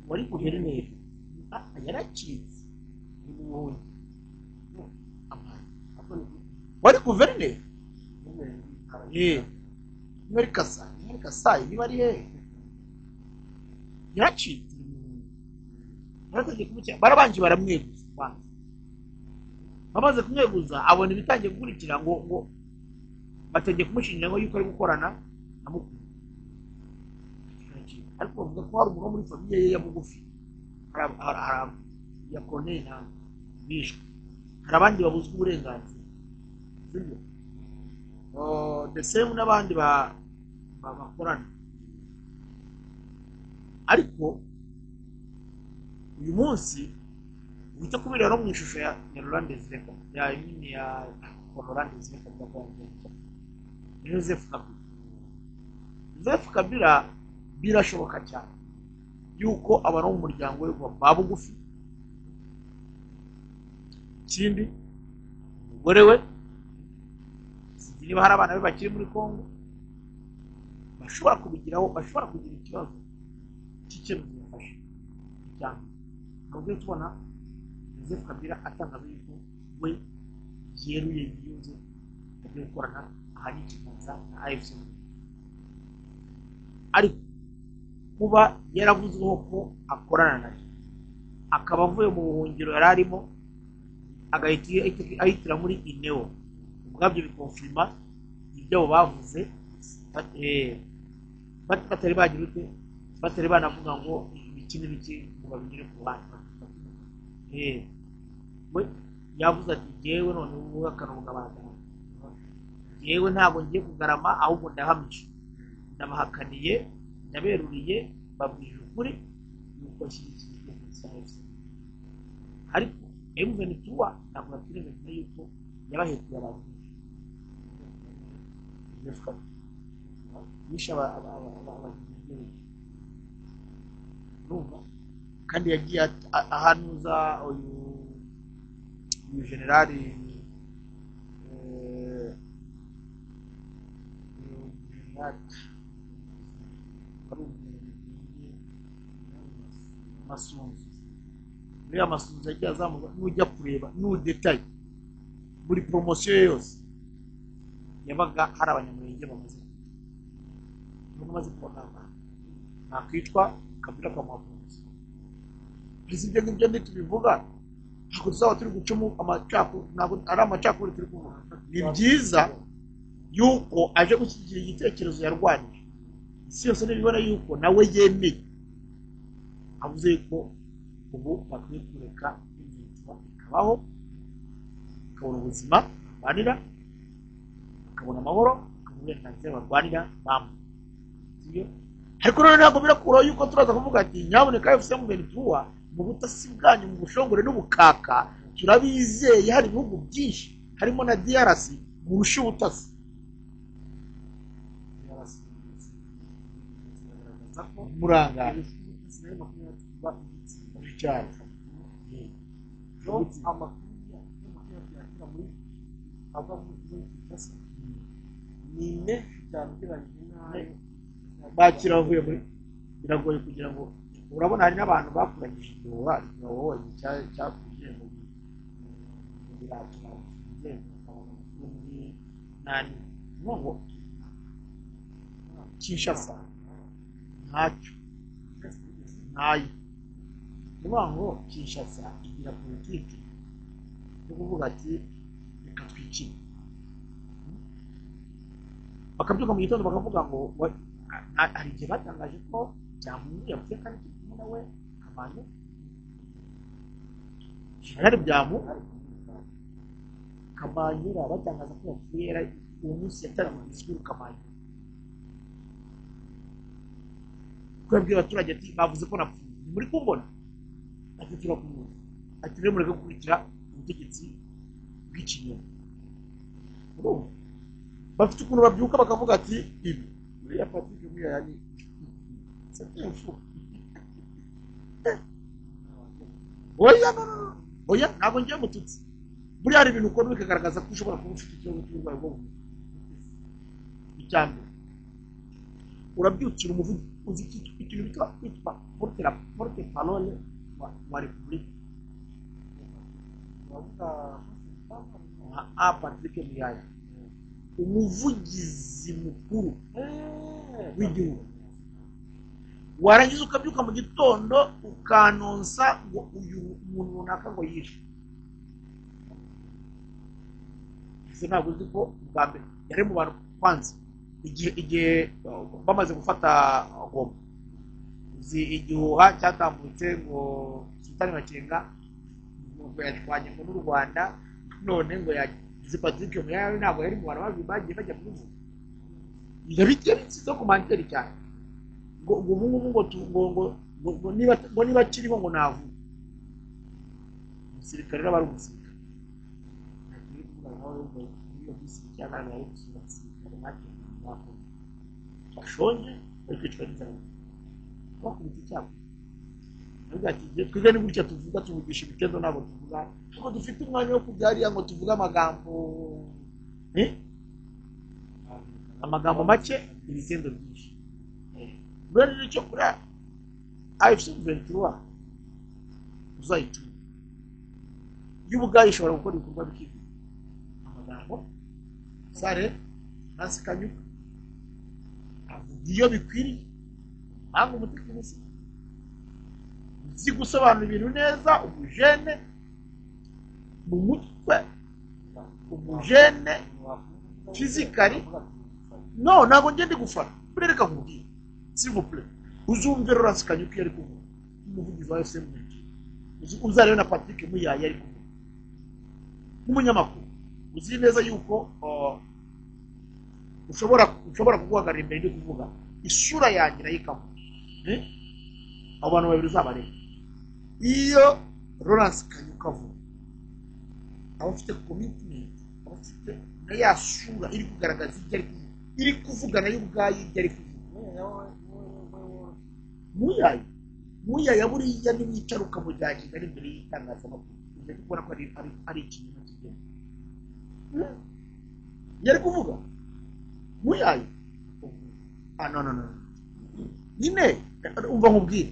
wari guverineri yaracitse wari guverineri muri Kasai niba ari hehe yaracitse barabanje baramweguza bamaze kumweguza abona ibitangiye gukurikira ngo bategeye kumushinja ngo yuko ari gukorana na mukuru ariko bavuga ko hari umuntu muri famiye ye ya bugufi ya Konene na bishwe hari abandi babuzwa uburenganzira sibyo the same n'abandi bakorana ariko uyu munsi uhita kubera no mu ishusho ya Rolandes Record ya nyine ya Rolandes Record ya Joseph Kabila birashoboka cyane yuko abantu mu muryango we babugufi ikindi umugore we niba hari abana be bakiri muri Kongo bashobora kugira ikibazo cy'icyemezo yafashe cyane nubwo tubona Joseph Kabila atangaza yuko we yeruye yiyunze agiye gukorana ahari ikiganza na AFC ariko kuba yaravuzweho ko akorana nayo akaba avuye mu buhungiro yari arimo ahitira muri Ineo ubwabyo bikonfirma ibyo bavuze batari bagira ute batari banavuga ngo ibiki n'ibiki ngo babigire ku bantu we yavuze ati jewe none ubu akaruhuga abantu jewe ntabwo ngiye kugarama ahubwo ndahamije ndabahakaniye ndaberuriye babwije ukuri nuko ashyigikiye ubutegetsi bwa FCN ariko M23 ntabwo bakirengagiza yuko yabahekuye abantu benshi yishe abagize urumva kandi yagiye ahanuza uyu generali Masunzu uriya Masunzu yagiye azamuka n'ujya kureba n'udetaye buri poromosiyo yose yabaga hari abanyamurenge bamaze kubona nakwitwa Kabila Kamuhafunzi ibyo ngibyo ntitubivuga ntabwo tuzaba turi gucamo amacakubiri ntabwo ari amacakubiri turi kuvuga ni byiza yuko aje gushyigikira igitekerezo yarwanyije isi yose nibibona yuko nawe yemeye avuze ko ubu bakwiye kureka inzira ikabaho bakabona ubuzima barwanira bakabona amahoro bakabona uburenganzira barwanira bamwe ariko rero ntabwo birakuraho yuko turaza kuvuga ati nyaboneka FCN Ventura mu butasi bwanyu mu bushongore n'ubukaka turabizeye hari ibihugu byinshi harimo na DRC murusha ubutasi muranga bakiravuye muri biragoye kugira ngo urabona hari n'abantu bakuranyije igihuha wowe cyakuje mu biratuma muri nani ngo Kinshasa ntacyo ntayo niba ngo Kinshasa igira politiki yo kuvuga ati reka twikine bakabyuka mu gitondo bakavuga ngo hari igihe batangaje ko Byamungu yavuze kandi kumwe nawe Kamanyu General Byamungu Kamanyu batangaza ko yapfuye uwo munsi yatanze disikuru Kamanyu kwabwira abaturage ati bavuze ko napfuye muri kumbona ati turakumva ati rero mureke gukurikira ubutegetsi bw'ikinyoma bafite ukuntu babyuka bakavuga ati ibi muri ya Patrick Mwiya yani oya ntabwo ngiye mututsi buriya hari ibintu ukora bikagaragaza ko ushobora kuba ufite ikibazo cy'uburwayi bwo mu mutwe icyambere urabyukira umuvugi uzi ikintu bitwa porte parole wa repubulika Patrick Mwiya umuvugizi mukuru w'igihugu warangiza ukabyuka mu gitondo ukanonsa ngo uyu muntu runaka ngo yishe ese ntabwo uzi ko bwa mbere yari mu bantu kwanza igihe bamaze gufata Goma uzi igihuha cyatambutse ngo Sultani Makenga ngo yatwanye ngo n'u Rwanda none ngo yagize Patrick Mwiya ntabwo yari mu bantu bagiye bajya kuvuga ibyo bitsizo komanteri cyane ngo niba kiriho ngo navu umusirikare n'abari umusirikare bashonje bari kwicwa n'inzara bakubita icyago twiga ni gutya tuvuga tuvugisha ibitendo ntabwo tuvuga kuko dufite umwanya wo kujya hariya ngo tuvuge amagambo make ibitendo byinshi rero nicyo kuri FCN Ventura uzayituma y'ubwayo ishobora gukora ibikorwa bikiga amagambo sare Nancy Kanyuka iyo bikwiriye ntabwo umutekinisi uzi gusobanura ibintu neza umujene mu mutwe umujene fizikali ntabwo ngende gufana reka nkubwire s'il vous plaît uzumve Nancy Kanyuka yari kuvuga umuvugizi wa FCN uzarebe na Patrick Mwiya yari kuvuga nk'umunyamakuru uzi neza yuko ushobora kuguhagarara imbere yo kuvuga isura yanjye nayikamo abo bantu babiri uzabareba iyo Lawrence Kanyuka avuga aba afite commitment aba afite na ya sura iri kugaragaza ibyo ari kuvuga iri kuvuga nayo ubwayo ibyo ari kuvuga muyaya buriya niwicara ukamujyagina ari imbere y'itangazamakuru uje kubona ko ari ikintu kigenda yari kuvuga muyaya no nyine umva nkubwire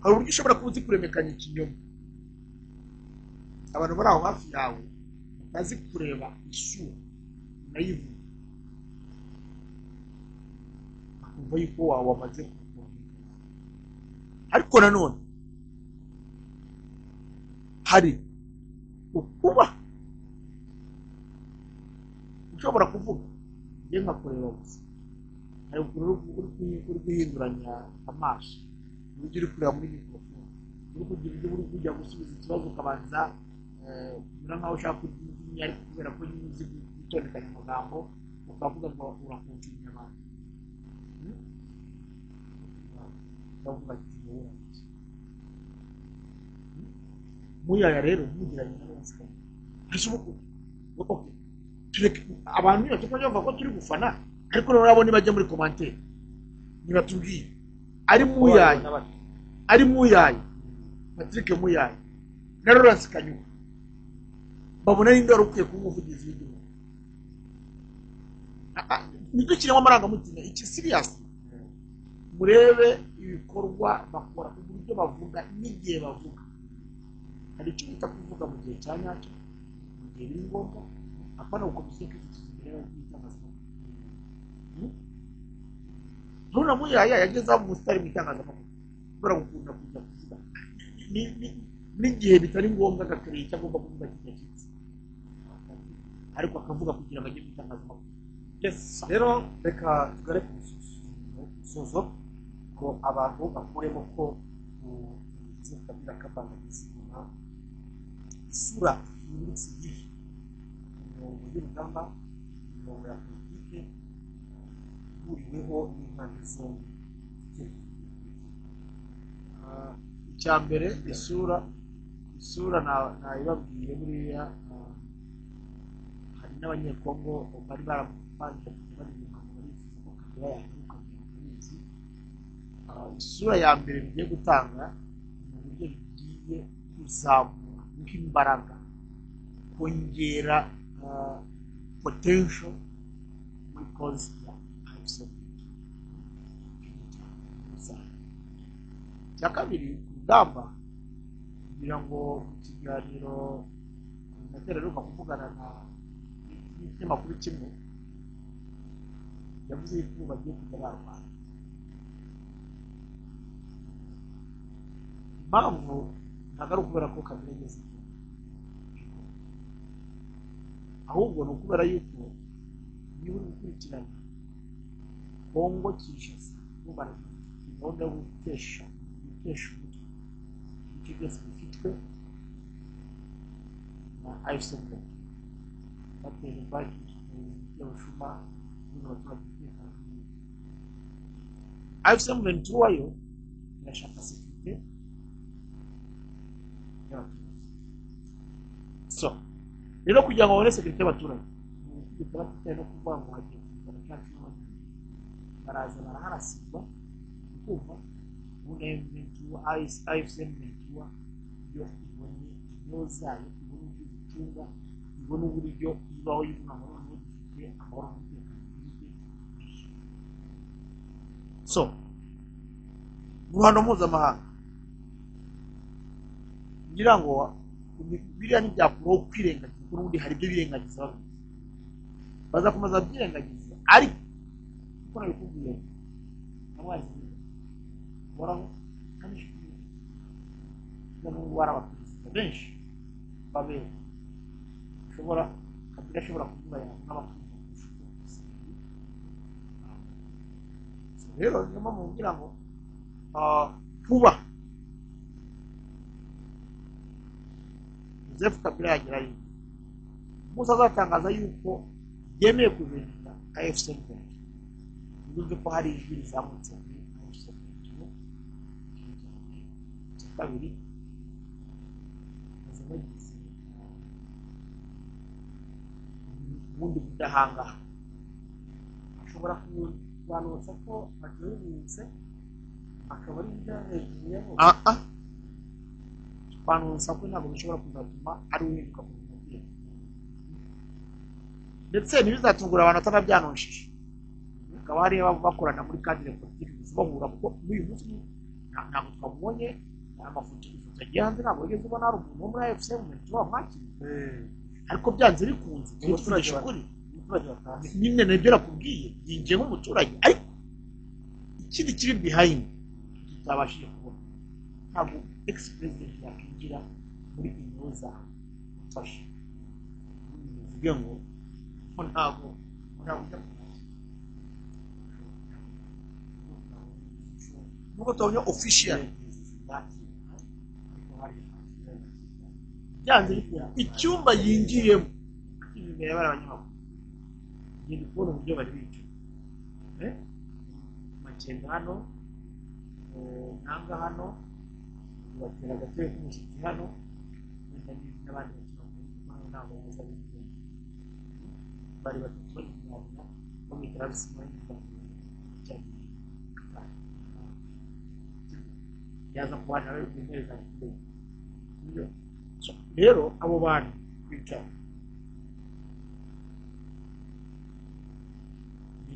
hari uburyo ushobora kuba uzi kuremekanya ikinyoma abantu bari aho hafi yawe bazi kureba isura nayivuga akumva yuko wamaze kuvuga ariko nanone hari ukuba ushobora kuvuga njye nkakureba gusa hari uri guhinduranya amaso uburyo uri kureba muri mikorofone uri kugira ibyo uri kujya gusubiza ikibazo ukabanza kugira nkaho ushaka kugira ariko kubera ko nyine uzi gutondekanya amagambo ukavuga ngo urakumvinya abantu ndavuga ati wowe muyaya rero mugiranye na bose abantu niyo tukajya bavuga ko turi gufana ariko nabo nibajya muri commentaire nibatubwiye ari muyaya Patrick Muyaya na Lawrence Kanyuka babona ninde wari ukwiye kuba umuvugizi w'igihugu nicyo kirimo amarangamutima iki serious murebe ibikorwa bakora ku buryo bavuga n'igihe bavuga hari icyo bita kuvuga mu gihe cya nyacyo mu gihe biri ngombwa apana gukomeza kwiteza imbere y'itangazamakuru none Muyaya yageze aho umusitari mu itangazamakuru kubera gukunda kujya kuvuga n'igihe bitari ngombwa agakorera icyo agomba kuvuga kidashyitse ariko akavuga kugira ngo ajye mu itangazamakuru rero reka tugare ku musozo ko abantu bakuremo ko Kabila kabangagiza isura y'iminsi igihe imirongo y'urugamba imirongo ya politike ihuriweho n'impande zombi icya mbere isura nayibabwiye buriya hari n'abanyekongo bari barabanje bari inyuma barifuza ko Kabila yaheruka mubizi isura ya mbere bigiye gutanga mu buryo bigiye kuzamura nk'imbaraga kongera potential muri cause ya cya kabiri urugamba kugira ngo mu kiganiro natereruka kuvugana n'ikinyamakuru kimwe yavuze yuko bagiye kujya barwana impamvu ntabwo ari ukubera ko Kabila ageze ahubwo ni ukubera yuko niba uri gukurikirana Kongo Kinshasa gahunda yo gutesha umutwe ibice byose bifitwe na AFC/M batera imbaga y'abashuma n'abaturage umutekano AFC/M yo irashaka sekirite so rero kugira ngo babone sekirite y'abaturage itegeko bafite no kuvuga ngo hagiye kuzana cyacu baraza baraharasirwa kumva uburenganzira AFC/M yo ibone intego zayo ibone uburyo zitunga ibone uburyo ibaho y'umwamaro n'ubufite amahoro n'umutekano so mu ruhando mpuzamahanga ngira ngo biriya ntibyakuraho kwirengagiza kuko n'ubundi hari ibyo birengagiza bazakomeza byirengagiza ariko kuko nabikubwiye amazi horaho kandi n'ubu hari abaperezida benshi babera Kabila ashobora kuvuga n'abakunzi rero niyo mpamvu kugira ngo kuba Joseph Kabila yagerayo umunsi azatangaza yuko yemeye kujuririra AFC/M bivuze ko hari ijwi rizamutse muri AFC/M kabiri bagize ubundi budahangarwa ashobora kubanutsa ko bagiye akaba ari ibyarejeyeho banutsa ko ntabwo bishobora kuzatuma ari uhinduka ku mubyeyi ndetse ntibizatungura abantu atanabyanonshije akaba hari bakorana muri cadre politique bahura kuko muri uyu munsi ntabwo twabonye amafoto agiye hanze ntabwo wigeze ubona hari umuntu wo muri AFC mu wamwakiriye ariko byanze bikunze umuturage ukuri nyine nibyo nakubwiye yinjiye nk'umuturage ariko ikindi kiri behind tutabashije kubona ntabwo ex-president yakinjira muri inoza ufashe bivuge ngo ntabwo nubwo tubonye official byanze bikora icyumba yinjiyemo imbere y'abari abanyamakuru ngenda kubona uburyo bari bicaye Makenga hano Nanga hano batera agatebe k'umushyitsi hano n'abandi bakina ntabwo baza bicaye bari batatu bari kumwanya bamwitara bisima cyane yaza kubana nawe intebe za kidogo rero abo bantu bicara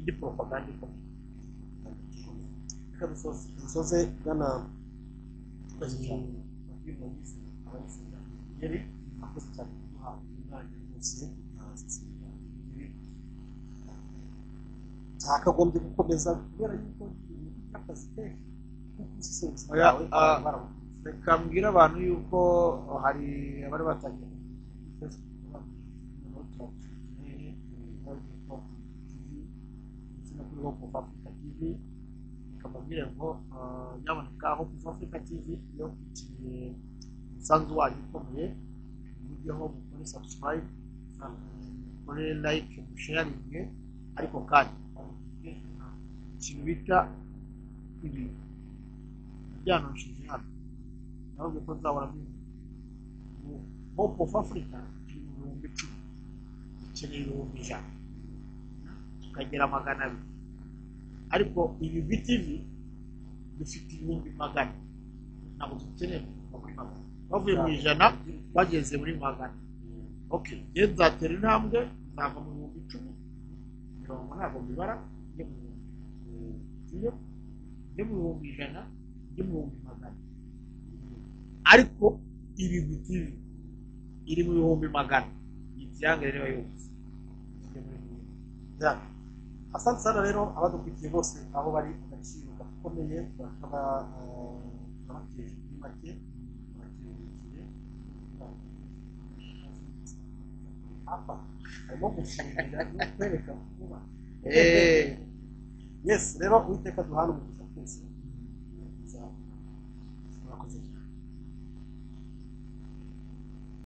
ni propaganda ikomeye kabisoze gana yari akoze cyane guhabwa umwanya wose ntakagombye gukomeza kubera yuko akazi kenshi reka mbwira abantu yuko hari abari batangiye kuri Hope of Africa TV ikababwira ngo nyaboneka Hope of Africa TV iyo ukiriye umusanzu wanyu ukomeye mujyeho mukore subscribe mukore like musharinge ariko kandi ikintu bita ibi byanonshije hano nabwo ko nzabona Hope of Africa ibihumbi 10 ikeneye ibihumbi 100 tukagera 200 ariko ibi BTV bifite ibihumbi 100 ntabwo dukeneye muri 100 bavuye mu 100 bageze muri 100 okay ye nzatera intambwe nzava mu bihumbi 10 mirongo ntabwo bibara njye mu bihumbi 100 njye mu bihumbi 100 ariko ibi BTV iri mu bihumbi 100 ibyangere rero yose asante sana rero abadukurikiye bose aho bari agaciro gakomeye bakaba babateje muri make babateje apa arimo gushimira kwereka kuba yes rero Uwiteka duhana umugisha twese